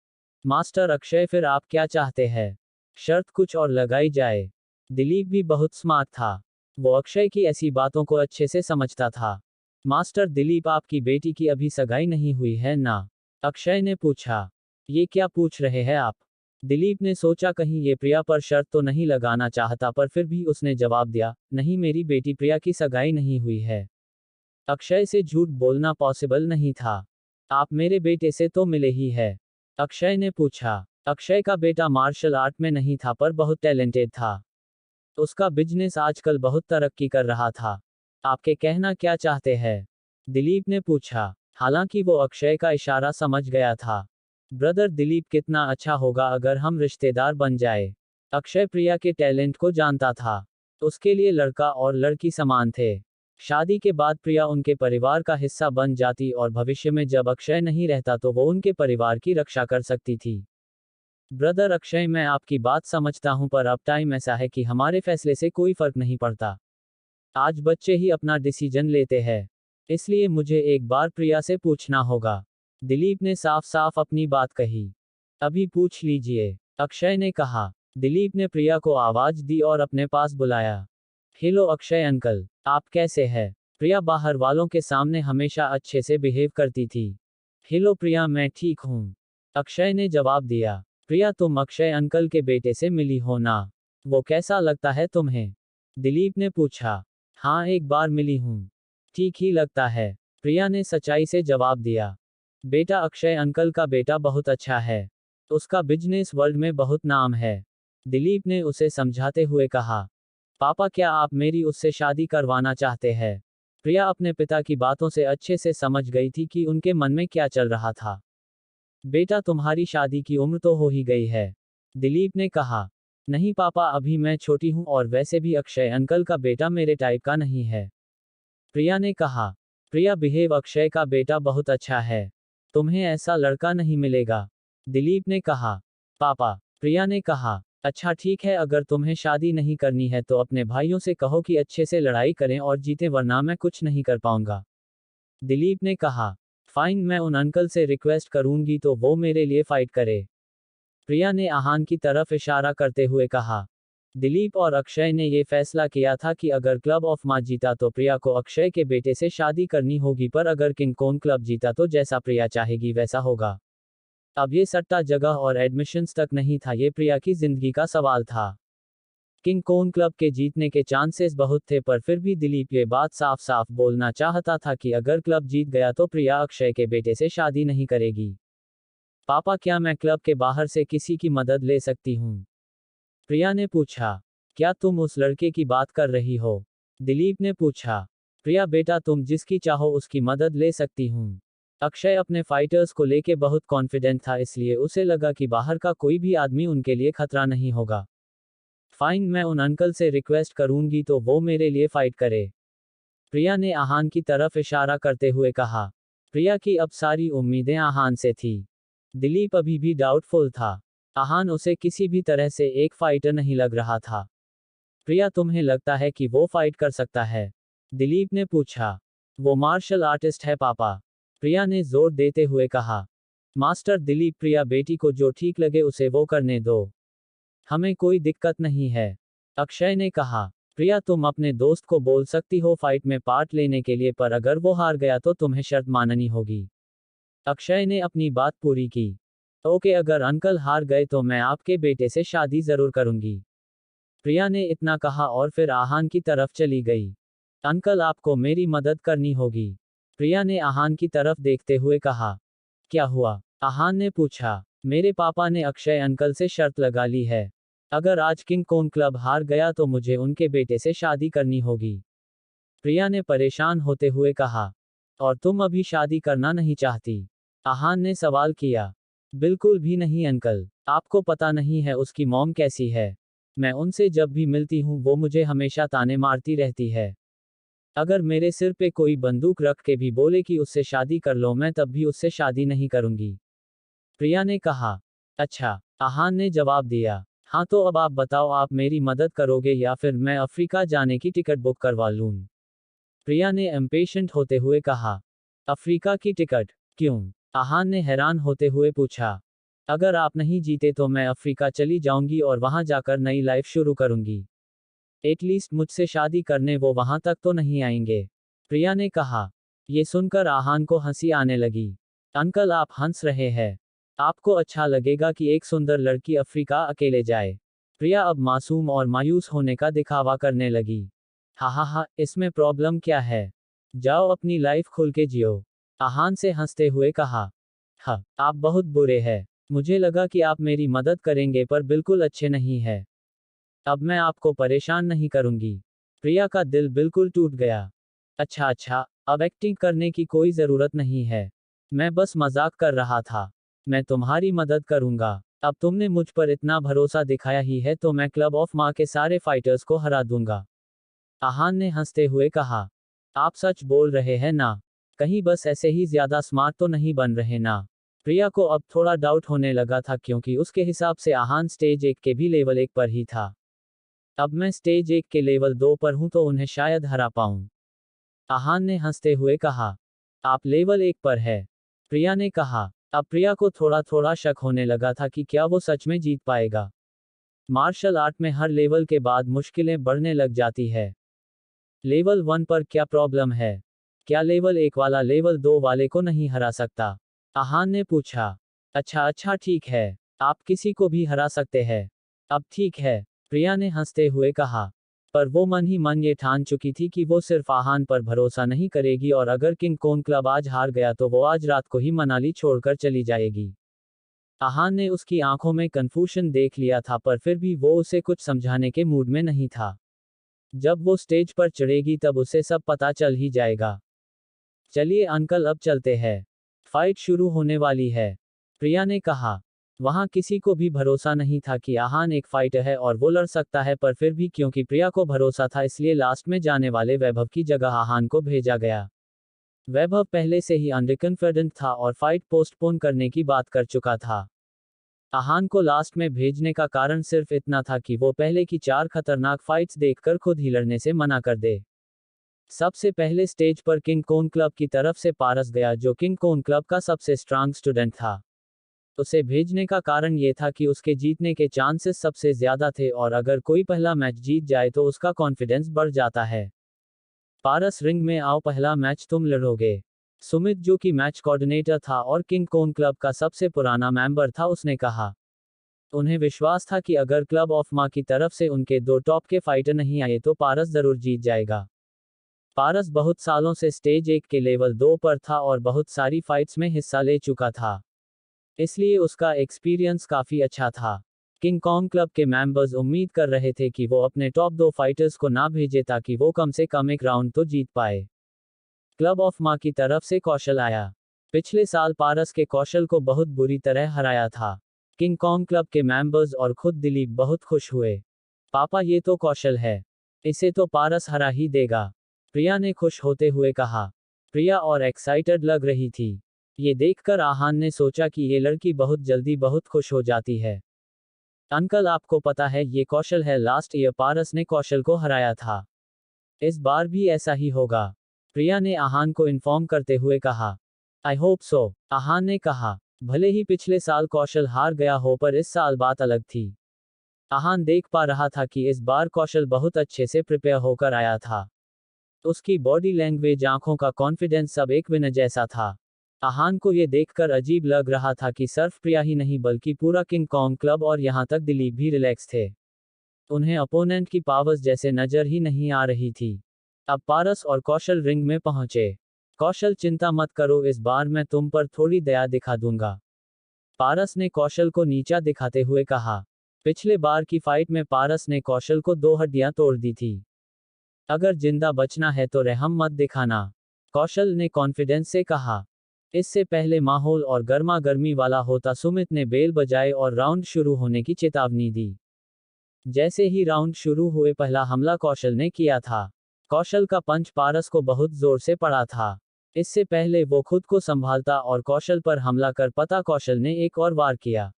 S2: मास्टर अक्षय, फिर आप क्या चाहते हैं? शर्त कुछ और लगाई जाए। दिलीप भी बहुत स्मार्ट था। वो अक्षय की ऐसी बातों को अच्छे से समझता था। मास्टर दिलीप, आपकी बेटी की अभी सगाई नहीं हुई है ना? अक्षय ने पूछा। ये क्या पूछ रहे हैं आप? दिलीप ने सोचा कहीं ये प्रिया पर शर्त तो नहीं लगाना चाहता, पर फिर भी उसने जवाब दिया, नहीं, मेरी बेटी प्रिया की सगाई नहीं हुई है। अक्षय से झूठ बोलना पॉसिबल नहीं था। आप मेरे बेटे से तो मिले ही है? अक्षय ने पूछा। अक्षय का बेटा मार्शल आर्ट में नहीं था, पर बहुत टैलेंटेड था। उसका बिजनेस आजकल बहुत तरक्की कर रहा था। आपके कहना क्या चाहते हैं? दिलीप ने पूछा। हालांकि वो अक्षय का इशारा समझ गया था। ब्रदर दिलीप, कितना अच्छा होगा अगर हम रिश्तेदार बन जाए। अक्षय प्रिया के टैलेंट को जानता था। उसके लिए लड़का और लड़की समान थे। शादी के बाद प्रिया उनके परिवार का हिस्सा बन जाती और भविष्य में जब अक्षय नहीं रहता तो वो उनके परिवार की रक्षा कर सकती थी। ब्रदर अक्षय, मैं आपकी बात समझता हूं, पर अब टाइम ऐसा है कि हमारे फैसले से कोई फर्क नहीं पड़ता। आज बच्चे ही अपना डिसीजन लेते हैं। इसलिए मुझे एक बार प्रिया से पूछना होगा। दिलीप ने साफ साफ अपनी बात कही। अभी पूछ लीजिए, अक्षय ने कहा। दिलीप ने प्रिया को आवाज दी और अपने पास बुलाया। हेलो अक्षय अंकल, आप कैसे हैं? प्रिया बाहर वालों के सामने हमेशा अच्छे से बिहेव करती थी। हेलो प्रिया, मैं ठीक हूँ, अक्षय ने जवाब दिया। प्रिया, तुम अक्षय अंकल के बेटे से मिली हो ना? वो कैसा लगता है तुम्हें? दिलीप ने पूछा। हाँ, एक बार मिली हूँ। ठीक ही लगता है, प्रिया ने सच्चाई से जवाब दिया। बेटा, अक्षय अंकल का बेटा बहुत अच्छा है। उसका बिजनेस वर्ल्ड में बहुत नाम है। दिलीप ने उसे समझाते हुए कहा। पापा, क्या आप मेरी उससे शादी करवाना चाहते हैं? प्रिया अपने पिता की बातों से अच्छे से समझ गई थी कि उनके मन में क्या चल रहा था। बेटा, तुम्हारी शादी की उम्र तो हो ही गई है, दिलीप ने कहा। नहीं पापा, अभी मैं छोटी हूं और वैसे भी अक्षय अंकल का बेटा मेरे टाइप का नहीं है, प्रिया ने कहा। प्रिया बिहेव, अक्षय का बेटा बहुत अच्छा है, तुम्हें ऐसा लड़का नहीं मिलेगा, दिलीप ने कहा। पापा, प्रिया ने कहा। अच्छा ठीक है, अगर तुम्हें शादी नहीं करनी है तो अपने भाइयों से कहो कि अच्छे से लड़ाई करें और जीतें, वरना मैं कुछ नहीं कर पाऊंगा, दिलीप ने कहा। फाइन, मैं उन अंकल से रिक्वेस्ट करूंगी तो वो मेरे लिए फाइट करे, प्रिया ने आहान की तरफ इशारा करते हुए कहा। दिलीप और अक्षय ने ये फैसला किया था कि अगर क्लब ऑफ माँ जीता तो प्रिया को अक्षय के बेटे से शादी करनी होगी, पर अगर किंग कोन क्लब जीता तो जैसा प्रिया चाहेगी वैसा होगा। अब ये सट्टा जगह और एडमिशन्स तक नहीं था, ये प्रिया की जिंदगी का सवाल था। किंग कोन क्लब के जीतने के चांसेस बहुत थे, पर फिर भी दिलीप ये बात साफ साफ बोलना चाहता था कि अगर क्लब जीत गया तो प्रिया अक्षय के बेटे से शादी नहीं करेगी। पापा, क्या मैं क्लब के बाहर से किसी की मदद ले सकती हूँ, प्रिया ने पूछा। क्या तुम उस लड़के की बात कर रही हो, दिलीप ने पूछा। प्रिया बेटा, तुम जिसकी चाहो उसकी मदद ले सकती हूँ। अक्षय अपने फाइटर्स को लेके बहुत कॉन्फिडेंट था, इसलिए उसे लगा कि बाहर का कोई भी आदमी उनके लिए खतरा नहीं होगा। फाइन, मैं उन अंकल से रिक्वेस्ट करूंगी तो वो मेरे लिए फाइट करे, प्रिया ने आहान की तरफ इशारा करते हुए कहा। प्रिया की अब सारी उम्मीदें आहान से थी। दिलीप अभी भी डाउटफुल था। आहान उसे किसी भी तरह से एक फाइटर नहीं लग रहा था। प्रिया, तुम्हें लगता है कि वो फाइट कर सकता है, दिलीप ने पूछा। वो मार्शल आर्टिस्ट है पापा, प्रिया ने जोर देते हुए कहा। मास्टर दिलीप, प्रिया बेटी को जो ठीक लगे उसे वो करने दो, हमें कोई दिक्कत नहीं है, अक्षय ने कहा। प्रिया, तुम अपने दोस्त को बोल सकती हो फाइट में पार्ट लेने के लिए, पर अगर वो हार गया तो तुम्हें शर्त माननी होगी, अक्षय ने अपनी बात पूरी की। ओके, अगर अंकल हार गए तो मैं आपके बेटे से शादी जरूर करूंगी, प्रिया ने इतना कहा और फिर आहान की तरफ चली गई। अंकल, आपको मेरी मदद करनी होगी, प्रिया ने आहान की तरफ देखते हुए कहा। क्या हुआ, आहान ने पूछा। मेरे पापा ने अक्षय अंकल से शर्त लगा ली है, अगर आज किंग कोन क्लब हार गया तो मुझे उनके बेटे से शादी करनी होगी, प्रिया ने परेशान होते हुए कहा। और तुम अभी शादी करना नहीं चाहती, आहान ने सवाल किया। बिल्कुल भी नहीं अंकल, आपको पता नहीं है उसकी मॉम कैसी है, मैं उनसे जब भी मिलती हूँ वो मुझे हमेशा ताने मारती रहती है। अगर मेरे सिर पे कोई बंदूक रख के भी बोले कि उससे शादी कर लो, मैं तब भी उससे शादी नहीं करूंगी, प्रिया ने कहा। अच्छा, आहान ने जवाब दिया। हाँ तो अब आप बताओ, आप मेरी मदद करोगे या फिर मैं अफ्रीका जाने की टिकट बुक करवा लूं, प्रिया ने इम्पेशेंट होते हुए कहा। अफ्रीका की टिकट, क्यों, आहान ने हैरान होते हुए पूछा। अगर आप नहीं जीते तो मैं अफ्रीका चली जाऊंगी और वहां जाकर नई लाइफ शुरू करूंगी, एटलीस्ट मुझसे शादी करने वो वहां तक तो नहीं आएंगे, प्रिया ने कहा। ये सुनकर आहान को हंसी आने लगी। अंकल, आप हंस रहे हैं, आपको अच्छा लगेगा कि एक सुंदर लड़की अफ्रीका अकेले जाए, प्रिया अब मासूम और मायूस होने का दिखावा करने लगी। हा हा हा, इसमें प्रॉब्लम क्या है, जाओ अपनी लाइफ खुल के जियो, आहान से हंसते हुए कहा। हाँ, आप बहुत बुरे हैं, मुझे लगा कि आप मेरी मदद करेंगे पर बिल्कुल अच्छे नहीं है, अब मैं आपको परेशान नहीं करूंगी, प्रिया का दिल बिल्कुल टूट गया। अच्छा अच्छा, अब एक्टिंग करने की कोई जरूरत नहीं है, मैं बस मजाक कर रहा था, मैं तुम्हारी मदद करूंगा, अब तुमने मुझ पर इतना भरोसा दिखाया ही है तो मैं क्लब ऑफ माँ के सारे फाइटर्स को हरा दूंगा, आहान ने हंसते हुए कहा। आप सच बोल रहे हैं ना, कहीं बस ऐसे ही ज्यादा स्मार्ट तो नहीं बन रहे ना, प्रिया को अब थोड़ा डाउट होने लगा था, क्योंकि उसके हिसाब से आहान स्टेज 1 के भी लेवल 1 पर ही था। अब मैं स्टेज 1 के लेवल 2 पर हूं तो उन्हें शायद हरा पाऊं, आहान ने हंसते हुए कहा। आप लेवल 1 पर है, प्रिया ने कहा। अब प्रिया को थोड़ा थोड़ा शक होने लगा था कि क्या वो सच में जीत पाएगा। मार्शल आर्ट में हर लेवल के बाद मुश्किलें बढ़ने लग जाती है। लेवल 1 पर क्या प्रॉब्लम है, क्या लेवल 1 वाला लेवल 2 वाले को नहीं हरा सकता, आहान ने पूछा। अच्छा अच्छा ठीक है, आप किसी को भी हरा सकते हैं, अब ठीक है, प्रिया ने हंसते हुए कहा। पर वो मन ही मन ये ठान चुकी थी कि वो सिर्फ आहान पर भरोसा नहीं करेगी, और अगर किंग कोन क्लब आज हार गया तो वो आज रात को ही मनाली छोड़कर चली जाएगी। आहान ने उसकी आंखों में कन्फ्यूजन देख लिया था, पर फिर भी वो उसे कुछ समझाने के मूड में नहीं था। जब वो स्टेज पर चढ़ेगी तब उसे सब पता चल ही जाएगा। चलिए अंकल अब चलते हैं। फाइट शुरू होने वाली है, प्रिया ने कहा। वहां किसी को भी भरोसा नहीं था कि आहान एक फाइटर है और वो लड़ सकता है, पर फिर भी क्योंकि प्रिया को भरोसा था इसलिए लास्ट में जाने वाले वैभव की जगह आहान को भेजा गया। वैभव पहले से ही अंडरकॉन्फिडेंट था और फाइट पोस्टपोन करने की बात कर चुका था। आहान को लास्ट में भेजने का कारण सिर्फ इतना था कि वो पहले की 4 खतरनाक फाइट्स देखकर खुद ही लड़ने से मना कर दे। सबसे पहले स्टेज पर किंग कोन क्लब की तरफ से पारस गया, जो किंग कोन क्लब का सबसे स्ट्रांग स्टूडेंट था। उसे भेजने का कारण ये था कि उसके जीतने के चांसेस सबसे ज्यादा थे और अगर कोई पहला मैच जीत जाए तो उसका कॉन्फिडेंस बढ़ जाता है। पारस, रिंग में आओ, पहला मैच तुम लड़ोगे। सुमित, जो कि मैच कोऑर्डिनेटर था और किंग कोन क्लब का सबसे पुराना मेंबर था, उसने कहा। उन्हें विश्वास था कि अगर क्लब ऑफ मां की तरफ से उनके 2 टॉप के फाइटर नहीं आए तो पारस जरूर जीत जाएगा। पारस बहुत सालों से स्टेज 1 के लेवल 2 पर था और बहुत सारी फाइट्स में हिस्सा ले चुका था, इसलिए उसका एक्सपीरियंस काफी अच्छा था। किंग कॉन्ग क्लब के मेंबर्स उम्मीद कर रहे थे कि वो अपने टॉप 2 फाइटर्स को ना भेजे ताकि वो कम से कम एक राउंड तो जीत पाए। क्लब ऑफ मां की तरफ से कौशल आया। पिछले साल पारस के कौशल को बहुत बुरी तरह हराया था। किंग कॉन्ग क्लब के मेंबर्स और खुद दिलीप बहुत खुश हुए। पापा, ये तो कौशल है, इसे तो पारस हरा ही देगा, प्रिया ने खुश होते हुए कहा। प्रिया और एक्साइटेड लग रही थी। ये देखकर आहान ने सोचा कि ये लड़की बहुत जल्दी बहुत खुश हो जाती है। अंकल, आपको पता है ये कौशल है, लास्ट ईयर पारस ने कौशल को हराया था। इस बार भी ऐसा ही होगा, प्रिया ने आहान को इन्फॉर्म करते हुए कहा। आई होप सो, आहान ने कहा। भले ही पिछले साल कौशल हार गया हो, पर इस साल बात अलग थी। आहान देख पा रहा था कि इस बार कौशल बहुत अच्छे से प्रिपेयर होकर आया था। उसकी बॉडी लैंग्वेज, आंखों का कॉन्फिडेंस सब एक विनर जैसा था। आहान को यह देखकर अजीब लग रहा था कि सिर्फ प्रिया ही नहीं बल्कि पूरा किंग कॉन्ग क्लब और यहां तक दिलीप भी रिलैक्स थे। उन्हें अपोनेंट की पावर्स जैसे नजर ही नहीं आ रही थी। अब पारस और कौशल रिंग में पहुंचे। कौशल, चिंता मत करो, इस बार मैं तुम पर थोड़ी दया दिखा दूंगा, पारस ने कौशल को नीचा दिखाते हुए कहा। पिछले बार की फाइट में पारस ने कौशल को 2 हड्डियां तोड़ दी थी। अगर जिंदा बचना है तो रहम मत दिखाना, कौशल ने कॉन्फिडेंस से कहा। इससे पहले माहौल और गर्मा गर्मी वाला होता, सुमित ने बेल बजाए और राउंड शुरू होने की चेतावनी दी। जैसे ही राउंड शुरू हुए, पहला हमला कौशल ने किया था। कौशल का पंच पारस को बहुत जोर से पड़ा था। इससे पहले वो खुद को संभालता और कौशल पर हमला कर पाता, कौशल ने एक और वार किया।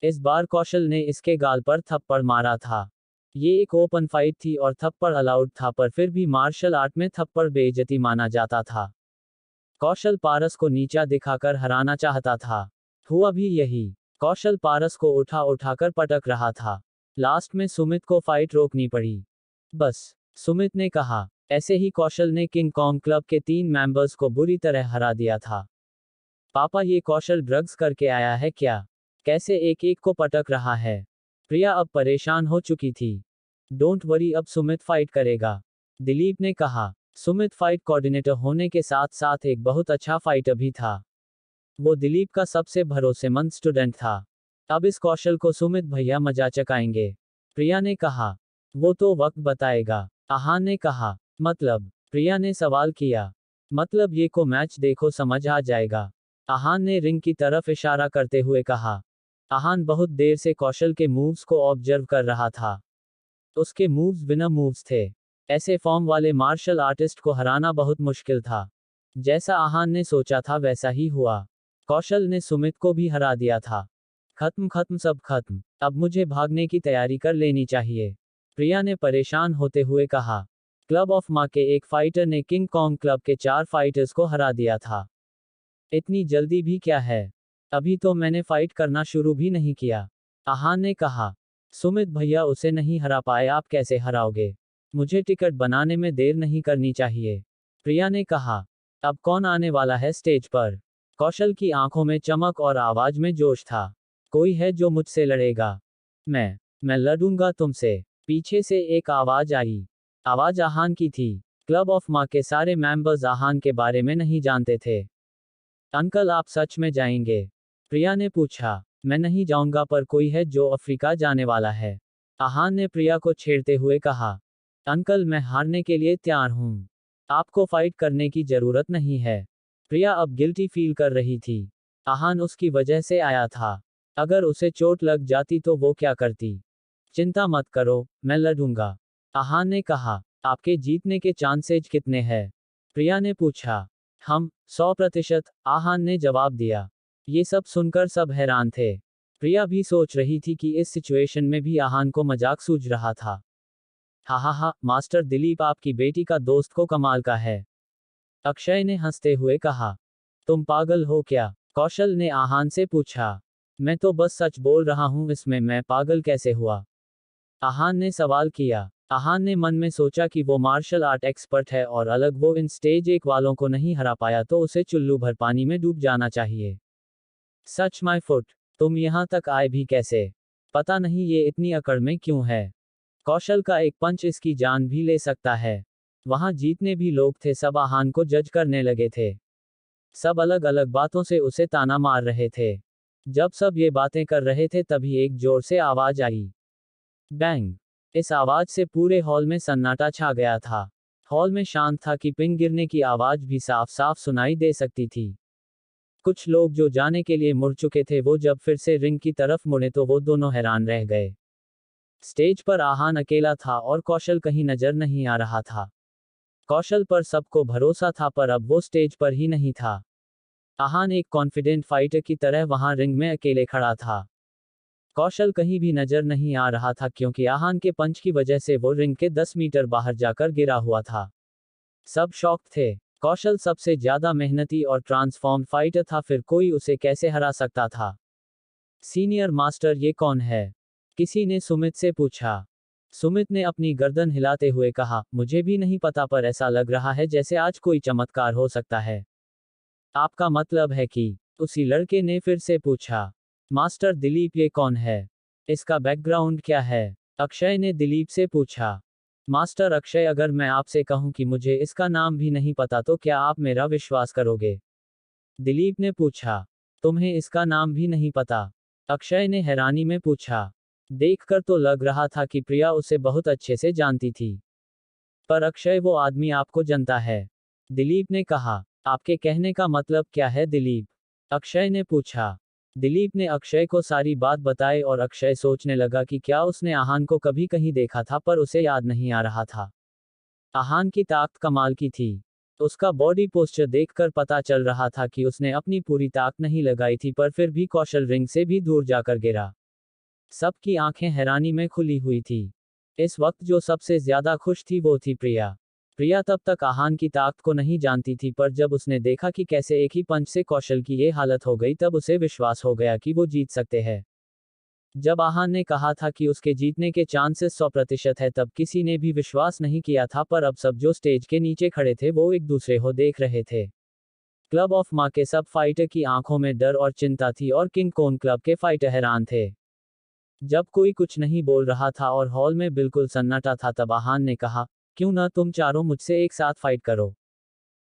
S2: इस बार कौशल ने इसके गाल पर थप्पड़ मारा था। ये एक ओपन फाइट थी और थप्पड़ अलाउड था, पर फिर भी मार्शल आर्ट में थप्पड़ बेइज्जती माना जाता था। कौशल पारस को नीचा दिखाकर हराना चाहता था। हुआ भी यही। कौशल पारस को उठा उठाकर पटक रहा था। लास्ट में सुमित को फाइट रोकनी पड़ी। बस, सुमित ने कहा। ऐसे ही कौशल ने किंग कॉन्ग क्लब के 3 मेंबर्स को बुरी तरह हरा दिया था। पापा, ये कौशल ड्रग्स करके आया है क्या? कैसे एक एक को पटक रहा है? प्रिया अब परेशान हो चुकी थी। डोंट वरी, अब सुमित फाइट करेगा, दिलीप ने कहा। सुमित फाइट कोऑर्डिनेटर होने के साथ साथ एक बहुत अच्छा फाइटर भी था। वो दिलीप का सबसे भरोसेमंद स्टूडेंट था। अब इस कौशल को सुमित भैया मजा चकाएंगे, प्रिया ने कहा। वो तो वक्त बताएगा, आहान ने कहा। मतलब? प्रिया ने सवाल किया। मतलब ये को मैच देखो, समझ आ जाएगा, आहान ने रिंग की तरफ इशारा करते हुए कहा। आहान बहुत देर से कौशल के मूव्स को ऑब्जर्व कर रहा था। उसके मूव्स बिना मूव्स थे। ऐसे फॉर्म वाले मार्शल आर्टिस्ट को हराना बहुत मुश्किल था। जैसा आहान ने सोचा था वैसा ही हुआ। कौशल ने सुमित को भी हरा दिया था। खत्म खत्म, सब खत्म, अब मुझे भागने की तैयारी कर लेनी चाहिए, प्रिया ने परेशान होते हुए कहा। क्लब ऑफ मां के एक फाइटर ने किंग कॉन्ग क्लब के 4 फाइटर्स को हरा दिया था। इतनी जल्दी भी क्या है? अभी तो मैंने फाइट करना शुरू भी नहीं किया, आहान ने कहा। सुमित भैया उसे नहीं हरा पाए, आप कैसे हराओगे? मुझे टिकट बनाने में देर नहीं करनी चाहिए, प्रिया ने कहा। अब कौन आने वाला है स्टेज पर? कौशल की आंखों में चमक और आवाज में जोश था। कोई है जो मुझसे लड़ेगा? मैं लड़ूंगा तुमसे, पीछे से एक आवाज आई। आवाज आहान की थी। क्लब ऑफ मां के सारे मेंबर्स आहान के बारे में नहीं जानते थे। अंकल, आप सच में जाएंगे? प्रिया ने पूछा। मैं नहीं जाऊंगा, पर कोई है जो अफ्रीका जाने वाला है, आहान ने प्रिया को छेड़ते हुए कहा। अंकल, मैं हारने के लिए तैयार हूँ। आपको फाइट करने की जरूरत नहीं है। प्रिया अब गिल्टी फील कर रही थी। आहान उसकी वजह से आया था। अगर उसे चोट लग जाती तो वो क्या करती? चिंता मत करो, मैं लड़ूंगा। आहान ने कहा। आपके जीतने के चांसेज कितने हैं? प्रिया ने पूछा। हम 100%, आहान ने जवाब दिया। ये सब सुनकर सब हैरान थे। प्रिया भी सोच रही थी कि इस सिचुएशन में भी आहान को मजाक सूझ रहा था। हा हा हा, मास्टर दिलीप आपकी बेटी का दोस्त को कमाल का है। अक्षय ने हंसते हुए कहा। तुम पागल हो क्या? कौशल ने आहान से पूछा। मैं तो बस सच बोल रहा हूँ, इसमें मैं पागल कैसे हुआ? आहान ने सवाल किया। आहान ने मन में सोचा कि वो मार्शल आर्ट एक्सपर्ट है और अलग वो इन स्टेज एक वालों को नहीं हरा पाया तो उसे चुल्लू भर पानी में डूब जाना चाहिए। सच माय फुट, तुम यहाँ तक आए भी कैसे? पता नहीं ये इतनी अकड़ में क्यों है। कौशल का एक पंच इसकी जान भी ले सकता है। वहां जितने भी लोग थे सब आहान को जज करने लगे थे। सब अलग अलग बातों से उसे ताना मार रहे थे। जब सब ये बातें कर रहे थे तभी एक जोर से आवाज आई। बैंग! इस आवाज से पूरे हॉल में सन्नाटा छा गया था। हॉल में शांत था कि पिन गिरने की आवाज भी साफ साफ सुनाई दे सकती थी। कुछ लोग जो जाने के लिए मुड़ चुके थे वो जब फिर से रिंग की तरफ मुड़े तो वो दोनों हैरान रह गए। स्टेज पर आहान अकेला था और कौशल कहीं नजर नहीं आ रहा था। कौशल पर सबको भरोसा था पर अब वो स्टेज पर ही नहीं था। आहान एक कॉन्फिडेंट फाइटर की तरह वहां रिंग में अकेले खड़ा था। कौशल कहीं भी नजर नहीं आ रहा था क्योंकि आहान के पंच की वजह से वो रिंग के 10 मीटर बाहर जाकर गिरा हुआ था। सब शॉक्ड थे। कौशल सबसे ज्यादा मेहनती और ट्रांसफॉर्म फाइटर था, फिर कोई उसे कैसे हरा सकता था? सीनियर मास्टर, ये कौन है? किसी ने सुमित से पूछा। सुमित ने अपनी गर्दन हिलाते हुए कहा, मुझे भी नहीं पता पर ऐसा लग रहा है जैसे आज कोई चमत्कार हो सकता है। आपका मतलब है कि? उसी लड़के ने फिर से पूछा। मास्टर दिलीप, ये कौन है? इसका बैकग्राउंड क्या है? अक्षय ने दिलीप से पूछा। मास्टर अक्षय, अगर मैं आपसे कहूं कि मुझे इसका नाम भी नहीं पता तो क्या आप मेरा विश्वास करोगे? दिलीप ने पूछा। तुम्हें इसका नाम भी नहीं पता? अक्षय ने हैरानी में पूछा। देखकर तो लग रहा था कि प्रिया उसे बहुत अच्छे से जानती थी। पर अक्षय, वो आदमी आपको जानता है? दिलीप ने कहा। आपके कहने का मतलब क्या है दिलीप? अक्षय ने पूछा। दिलीप ने अक्षय को सारी बात बताई और अक्षय सोचने लगा कि क्या उसने आहान को कभी कहीं देखा था पर उसे याद नहीं आ रहा था। आहान की ताकत कमाल की थी। उसका बॉडी पोस्चर देखकर पता चल रहा था कि उसने अपनी पूरी ताकत नहीं लगाई थी पर फिर भी कौशल रिंग से भी दूर जाकर गिरा। सबकी आंखें हैरानी में खुली हुई थी। इस वक्त जो सबसे ज्यादा खुश थी वो थी प्रिया। प्रिया तब तक आहान की ताकत को नहीं जानती थी पर जब उसने देखा कि कैसे एक ही पंच से कौशल की ये हालत हो गई तब उसे विश्वास हो गया कि वो जीत सकते हैं। जब आहान ने कहा था कि उसके जीतने के चांसेस 100% है तब किसी ने भी विश्वास नहीं किया था पर अब सब जो स्टेज के नीचे खड़े थे वो एक दूसरे को देख रहे थे। क्लब ऑफ माँ के सब फाइटर की आंखों में डर और चिंता थी और किंग कोन क्लब के फाइटर हैरान थे। जब कोई कुछ नहीं बोल रहा था और हॉल में बिल्कुल सन्नाटा था तब आहान ने कहा, क्यों ना तुम चारों मुझसे एक साथ फाइट करो।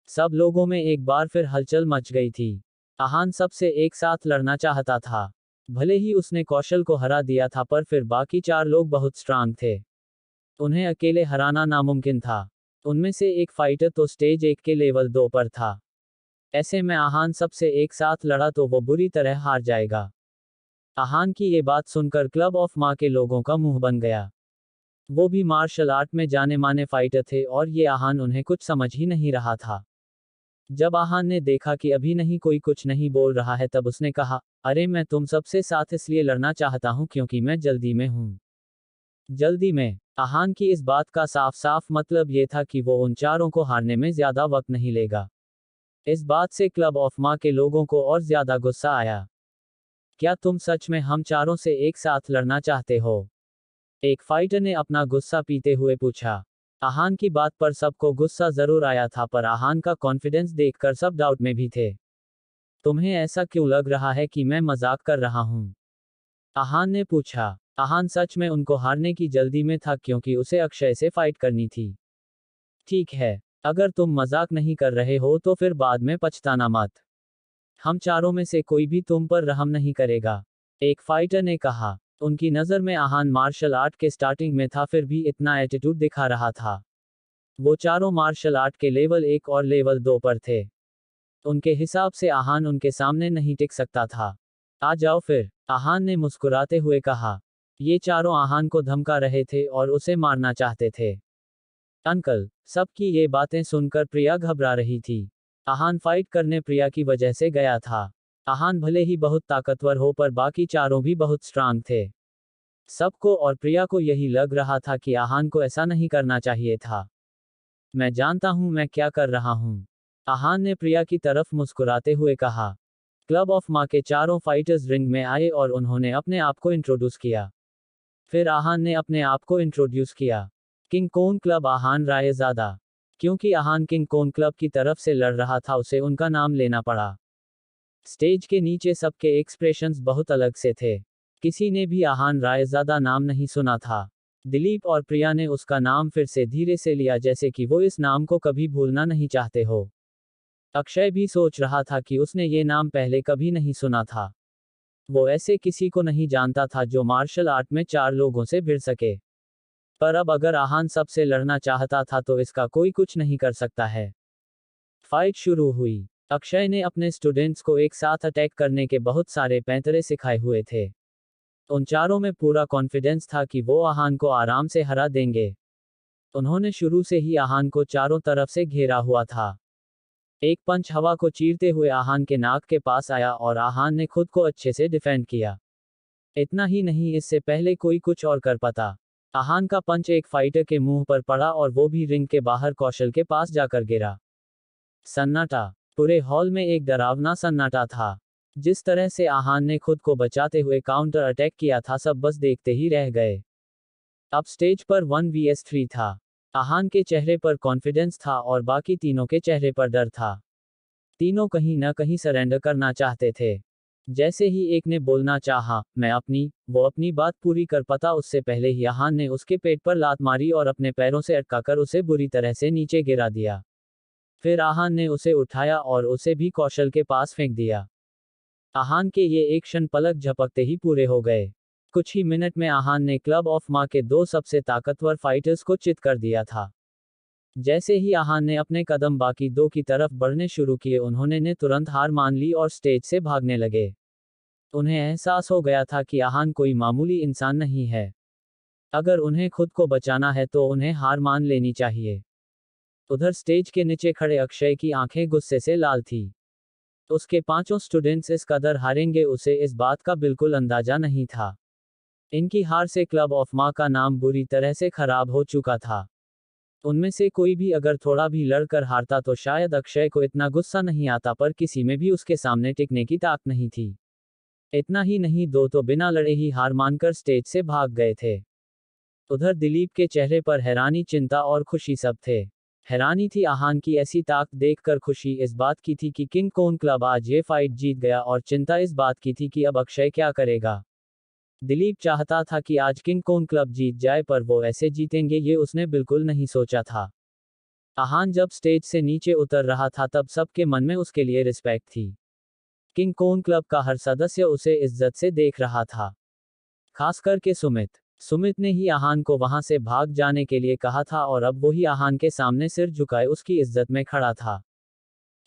S2: सब लोगों में एक बार फिर हलचल मच गई थी। आहान सबसे एक साथ लड़ना चाहता था। भले ही उसने कौशल को हरा दिया था पर फिर बाकी 4 लोग बहुत स्ट्रांग थे। उन्हें अकेले हराना नामुमकिन था। उनमें से एक फाइटर तो स्टेज 1 के लेवल 2 पर था। ऐसे में आहान सबसे एक साथ लड़ा तो वो बुरी तरह हार जाएगा। आहान की ये बात सुनकर क्लब ऑफ माँ के लोगों का मुंह बन गया। वो भी मार्शल आर्ट में जाने माने फाइटर थे और ये आहान उन्हें कुछ समझ ही नहीं रहा था। जब आहान ने देखा कि अभी नहीं कोई कुछ नहीं बोल रहा है तब उसने कहा, अरे मैं तुम सबसे साथ इसलिए लड़ना चाहता हूं क्योंकि मैं जल्दी में हूं। जल्दी में? आहान की इस बात का साफ साफ मतलब ये था कि वो उन चारों को हारने में ज्यादा वक्त नहीं लेगा। इस बात से क्लब ऑफ माँ के लोगों को और ज्यादा गुस्सा आया। क्या तुम सच में हम चारों से एक साथ लड़ना चाहते हो? एक फाइटर ने अपना गुस्सा पीते हुए पूछा। आहान की बात पर सबको गुस्सा जरूर आया था पर आहान का कॉन्फिडेंस देखकर सब डाउट में भी थे। तुम्हें ऐसा क्यों लग रहा है कि मैं मजाक कर रहा हूं? आहान ने पूछा। आहान सच में उनको हारने की जल्दी में था क्योंकि उसे अक्षय से फाइट करनी थी। ठीक है, अगर तुम मजाक नहीं कर रहे हो तो फिर बाद में पछताना मत। हम चारों में से कोई भी तुम पर रहम नहीं करेगा। एक फाइटर ने कहा। उनकी नज़र में आहान मार्शल आर्ट के स्टार्टिंग में था, फिर भी इतना एटीट्यूड दिखा रहा था। वो चारों मार्शल आर्ट के लेवल 1 और लेवल 2 पर थे। उनके हिसाब से आहान उनके सामने नहीं टिक सकता था। आ जाओ फिर, आहान ने मुस्कुराते हुए कहा। ये चारों आहान को धमका रहे थे और उसे मारना चाहते थे। अंकल, सबकी ये बातें सुनकर प्रिया घबरा रही थी। आहान फाइट करने प्रिया की वजह से गया था। आहान भले ही बहुत ताकतवर हो, पर बाकी चारों भी बहुत स्ट्रांग थे। सबको और प्रिया को यही लग रहा था कि आहान को ऐसा नहीं करना चाहिए था। मैं जानता हूं मैं क्या कर रहा हूं, आहान ने प्रिया की तरफ मुस्कुराते हुए कहा। क्लब ऑफ माँ के चारों फाइटर्स रिंग में आए और उन्होंने अपने आप को इंट्रोड्यूस किया। फिर आहान ने अपने आप को इंट्रोड्यूस किया। किंग कोन क्लब आहान रायज़ादा। क्योंकि आहान किंग कोन क्लब की तरफ से लड़ रहा था, उसे उनका नाम लेना पड़ा। स्टेज के नीचे सबके एक्सप्रेशंस बहुत अलग से थे। किसी ने भी आहान रायज़ादा नाम नहीं सुना था। दिलीप और प्रिया ने उसका नाम फिर से धीरे से लिया, जैसे कि वो इस नाम को कभी भूलना नहीं चाहते हो। अक्षय भी सोच रहा था कि उसने ये नाम पहले कभी नहीं सुना था। वो ऐसे किसी को नहीं जानता था जो मार्शल आर्ट में 4 लोगों से भिड़ सके। पर अब अगर आहान सबसे लड़ना चाहता था तो इसका कोई कुछ नहीं कर सकता है। फाइट शुरू हुई। अक्षय ने अपने स्टूडेंट्स को एक साथ अटैक करने के बहुत सारे पैंतरे सिखाए हुए थे। उन चारों में पूरा कॉन्फिडेंस था कि वो आहान को आराम से हरा देंगे। उन्होंने शुरू से ही आहान को चारों तरफ से घेरा हुआ था। एक पंच हवा को चीरते हुए आहान के नाक के पास आया और आहान ने खुद को अच्छे से डिफेंड किया। इतना ही नहीं, इससे पहले कोई कुछ और कर पाता। आहान का पंच एक फाइटर के मुंह पर पड़ा और वो भी रिंग के बाहर कौशल के पास जाकर गिरा। सन्नाटा। पूरे हॉल में एक डरावना सन्नाटा था। जिस तरह से आहान ने खुद को बचाते हुए काउंटर अटैक किया था, सब बस देखते ही रह गए। अब स्टेज पर 1vs3 था। आहान के चेहरे पर कॉन्फिडेंस था और बाकी तीनों के चेहरे पर डर था। तीनों कहीं न कहीं सरेंडर करना चाहते थे। जैसे ही एक ने बोलना चाहा, वो अपनी बात पूरी कर पाता, उससे पहले ही आहान ने उसके पेट पर लात मारी और अपने पैरों से अटकाकर उसे बुरी तरह से नीचे गिरा दिया। फिर आहान ने उसे उठाया और उसे भी कौशल के पास फेंक दिया। आहान के ये एक क्षण पलक झपकते ही पूरे हो गए। कुछ ही मिनट में आहान ने क्लब ऑफ माँ के 2 सबसे ताकतवर फाइटर्स को चित कर दिया था। जैसे ही आहान ने अपने कदम बाकी 2 की तरफ बढ़ने शुरू किए, उन्होंने ने तुरंत हार मान ली और स्टेज से भागने लगे। उन्हें एहसास हो गया था कि आहान कोई मामूली इंसान नहीं है। अगर उन्हें खुद को बचाना है तो उन्हें हार मान लेनी चाहिए। उधर स्टेज के नीचे खड़े अक्षय की आंखें गुस्से से लाल थी। उसके पांचों स्टूडेंट्स इस कदर हारेंगे, उसे इस बात का बिल्कुल अंदाजा नहीं था। इनकी हार से क्लब ऑफ माँ का नाम बुरी तरह से खराब हो चुका था। उनमें से कोई भी अगर थोड़ा भी लड़कर हारता तो शायद अक्षय को इतना गुस्सा नहीं आता, पर किसी में भी उसके सामने टिकने की ताकत नहीं थी। इतना ही नहीं, 2 तो बिना लड़े ही हार मानकर स्टेज से भाग गए थे। उधर दिलीप के चेहरे पर हैरानी, चिंता और खुशी सब थे। हैरानी थी आहान की ऐसी ताकत देखकर, खुशी इस बात की थी कि किंग कोन क्लब आज ये फाइट जीत गया, और चिंता इस बात की थी कि अब अक्षय क्या करेगा। दिलीप चाहता था कि आज किंग कोन क्लब जीत जाए, पर वो ऐसे जीतेंगे ये उसने बिल्कुल नहीं सोचा था। आहान जब स्टेज से नीचे उतर रहा था तब सबके मन में उसके लिए रिस्पेक्ट थी। किंग कोन क्लब का हर सदस्य उसे इज्जत से देख रहा था। खास करके सुमित ने ही आहान को वहां से भाग जाने के लिए कहा था, और अब वो ही आहान के सामने सिर झुकाए उसकी इज्जत में खड़ा था।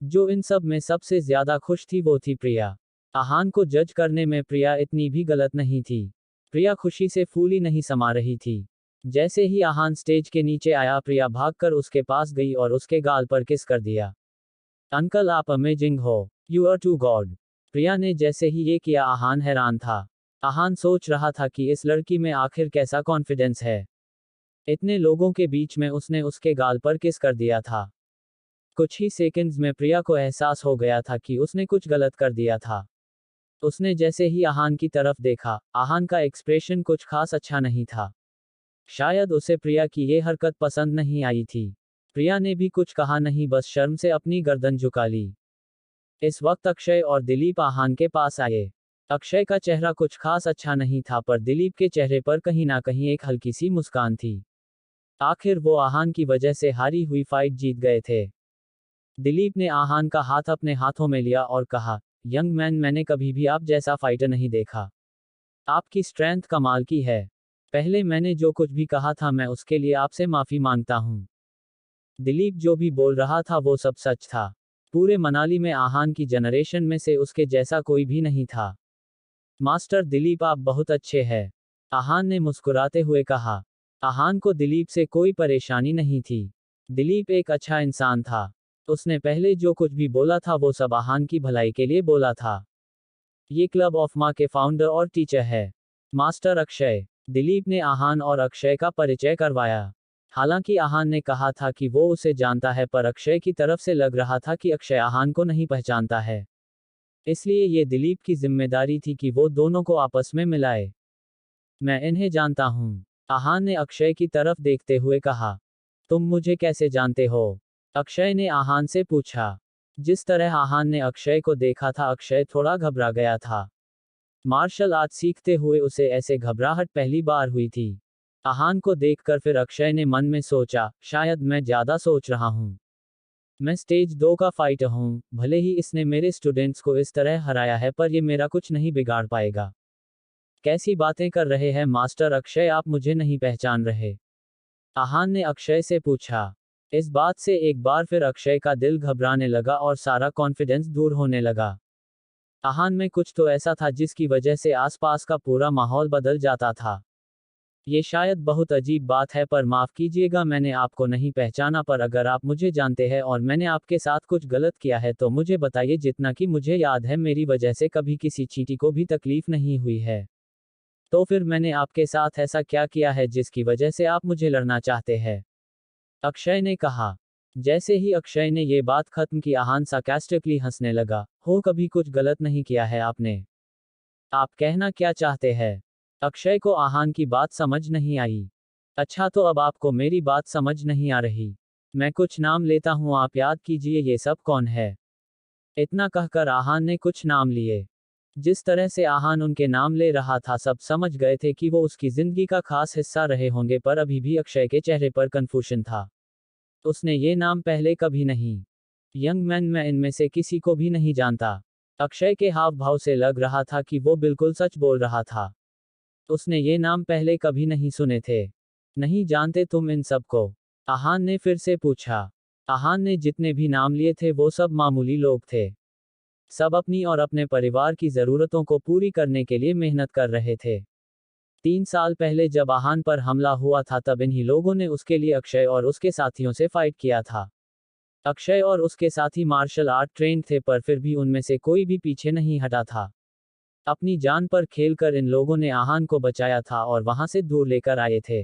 S2: जो इन सब में सबसे ज्यादा खुश थी वो थी प्रिया। आहान को जज करने में प्रिया इतनी भी गलत नहीं थी। प्रिया खुशी से फूली नहीं समा रही थी। जैसे ही आहान स्टेज के नीचे आया, प्रिया भागकर उसके पास गई और उसके गाल पर किस कर दिया। अंकल, आप अमेजिंग हो, यू आर टू गॉड। प्रिया ने जैसे ही ये किया, आहान हैरान था। आहान सोच रहा था कि इस लड़की में आखिर कैसा कॉन्फिडेंस है। इतने लोगों के बीच में उसने उसके गाल पर किस कर दिया था। कुछ ही सेकंड्स में प्रिया को एहसास हो गया था कि उसने कुछ गलत कर दिया था। उसने जैसे ही आहान की तरफ देखा, आहान का एक्सप्रेशन कुछ खास अच्छा नहीं था। शायद उसे प्रिया की ये हरकत पसंद नहीं आई थी। प्रिया ने भी कुछ कहा नहीं, बस शर्म से अपनी गर्दन झुका ली। इस वक्त अक्षय और दिलीप आहान के पास आए। अक्षय का चेहरा कुछ खास अच्छा नहीं था, पर दिलीप के चेहरे पर कहीं ना कहीं एक हल्की सी मुस्कान थी। आखिर वो आहान की वजह से हारी हुई फाइट जीत गए थे। दिलीप ने आहान का हाथ अपने हाथों में लिया और कहा, यंग मैन, मैंने कभी भी आप जैसा फाइटर नहीं देखा। आपकी स्ट्रेंथ कमाल की है। पहले मैंने जो कुछ भी कहा था मैं उसके लिए आपसे माफी मांगता हूँ। दिलीप जो भी बोल रहा था वो सब सच था। पूरे मनाली में आहान की जनरेशन में से उसके जैसा कोई भी नहीं था। मास्टर दिलीप आप बहुत अच्छे हैं। आहान ने मुस्कुराते हुए कहा। आहान को दिलीप से कोई परेशानी नहीं थी। दिलीप एक अच्छा इंसान था। उसने पहले जो कुछ भी बोला था वो सब आहान की भलाई के लिए बोला था। ये क्लब ऑफ माँ के फाउंडर और टीचर है, मास्टर अक्षय। दिलीप ने आहान और अक्षय का परिचय करवाया। हालांकि आहान ने कहा था कि वो उसे जानता है पर अक्षय की तरफ से लग रहा था कि अक्षय आहान को नहीं पहचानता है। इसलिए ये दिलीप की जिम्मेदारी थी कि वो दोनों को आपस में मिलाए। मैं इन्हें जानता हूँ, आहान ने अक्षय की तरफ देखते हुए कहा। तुम मुझे कैसे जानते हो? अक्षय ने आहान से पूछा। जिस तरह आहान ने अक्षय को देखा था अक्षय थोड़ा घबरा गया था। मार्शल आर्ट सीखते हुए उसे ऐसे घबराहट पहली बार हुई थी। आहान को देखकर फिर अक्षय ने मन में सोचा, शायद मैं ज्यादा सोच रहा हूँ। मैं स्टेज 2 का फाइटर हूँ, भले ही इसने मेरे स्टूडेंट्स को इस तरह हराया है पर ये मेरा कुछ नहीं बिगाड़ पाएगा। कैसी बातें कर रहे हैं मास्टर अक्षय, आप मुझे नहीं पहचान रहे? आहान ने अक्षय से पूछा। इस बात से एक बार फिर अक्षय का दिल घबराने लगा और सारा कॉन्फिडेंस दूर होने लगा। आहान में कुछ तो ऐसा था जिसकी वजह से आसपास का पूरा माहौल बदल जाता था। ये शायद बहुत अजीब बात है पर माफ कीजिएगा मैंने आपको नहीं पहचाना, पर अगर आप मुझे जानते हैं और मैंने आपके साथ कुछ गलत किया है तो मुझे बताइए। जितना कि मुझे याद है मेरी वजह से कभी किसी चींटी को भी तकलीफ नहीं हुई है। तो फिर मैंने आपके साथ ऐसा क्या किया है जिसकी वजह से आप मुझे लड़ना चाहते हैं? अक्षय ने कहा। जैसे ही अक्षय ने ये बात खत्म की आहान सार्कास्टिकली हंसने लगा। हो, कभी कुछ गलत नहीं किया है आपने। आप कहना क्या चाहते हैं? अक्षय को आहान की बात समझ नहीं आई। अच्छा तो अब आपको मेरी बात समझ नहीं आ रही। मैं कुछ नाम लेता हूं, आप याद कीजिए ये सब कौन है। इतना कहकर आहान ने कुछ नाम लिए। जिस तरह से आहान उनके नाम ले रहा था सब समझ गए थे कि वो उसकी जिंदगी का खास हिस्सा रहे होंगे, पर अभी भी अक्षय के चेहरे पर कंफ्यूजन था। उसने ये नाम पहले कभी नहीं। यंग मैन, मैं इनमें से किसी को भी नहीं जानता। अक्षय के हाव भाव से लग रहा था कि वो बिल्कुल सच बोल रहा था। उसने ये नाम पहले कभी नहीं सुने थे। नहीं जानते तुम इन सबको? आहान ने फिर से पूछा। आहान ने जितने भी नाम लिए थे वो सब मामूली लोग थे। सब अपनी और अपने परिवार की जरूरतों को पूरी करने के लिए मेहनत कर रहे थे। 3 साल पहले जब आहान पर हमला हुआ था तब इन्हीं लोगों ने उसके लिए अक्षय और उसके साथियों से फाइट किया था। अक्षय और उसके साथी मार्शल आर्ट ट्रेंड थे पर फिर भी उनमें से कोई भी पीछे नहीं हटा था। अपनी जान पर खेलकर इन लोगों ने आहान को बचाया था और वहां से दूर लेकर आए थे।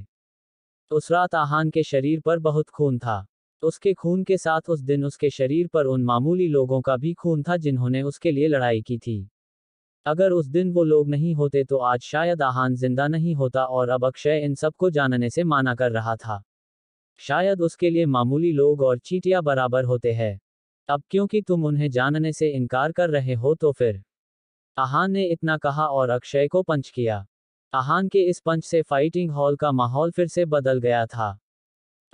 S2: उस रात आहान के शरीर पर बहुत खून था। उसके खून के साथ उस दिन उसके शरीर पर उन मामूली लोगों का भी खून था जिन्होंने उसके लिए लड़ाई की थी। अगर उस दिन वो लोग नहीं होते तो आज शायद आहान जिंदा नहीं होता और अब अक्षय इन सबको जानने से माना कर रहा था। शायद उसके लिए मामूली लोग और चींटियां बराबर होते हैं। अब क्योंकि तुम उन्हें जानने से इनकार कर रहे हो तो फिर। आहान ने इतना कहा और अक्षय को पंच किया। आहान के इस पंच से फाइटिंग हॉल का माहौल फिर से बदल गया था।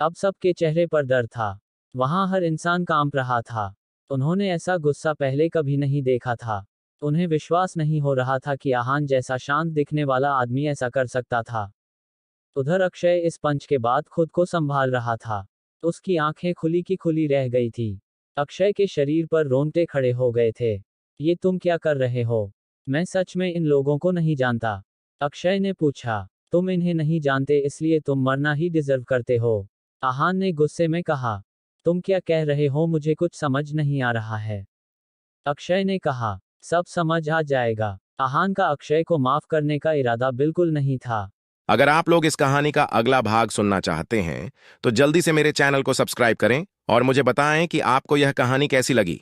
S2: अब सबके चेहरे पर डर था। वहां हर इंसान कांप रहा था। उन्होंने ऐसा गुस्सा पहले कभी नहीं देखा था। उन्हें विश्वास नहीं हो रहा था कि आहान जैसा शांत दिखने वाला आदमी ऐसा कर सकता था। उधर अक्षय इस पंच के बाद खुद को संभाल रहा था। उसकी आंखें खुली की खुली रह गई थी। अक्षय के शरीर पर रोंगटे खड़े हो गए थे। ये तुम क्या कर रहे हो? मैं सच में इन लोगों को नहीं जानता। अक्षय ने पूछा। तुम इन्हें नहीं जानते इसलिए तुम मरना ही डिजर्व करते हो। आहान ने गुस्से में कहा। तुम क्या कह रहे हो, मुझे कुछ समझ नहीं आ रहा है। अक्षय ने कहा। सब समझ आ जाएगा। आहान का अक्षय को माफ करने का इरादा बिल्कुल नहीं था।
S1: अगर आप लोग इस कहानी का अगला भाग सुनना चाहते हैं तो जल्दी से मेरे चैनल को सब्सक्राइब करें और मुझे बताएं कि आपको यह कहानी कैसी लगी।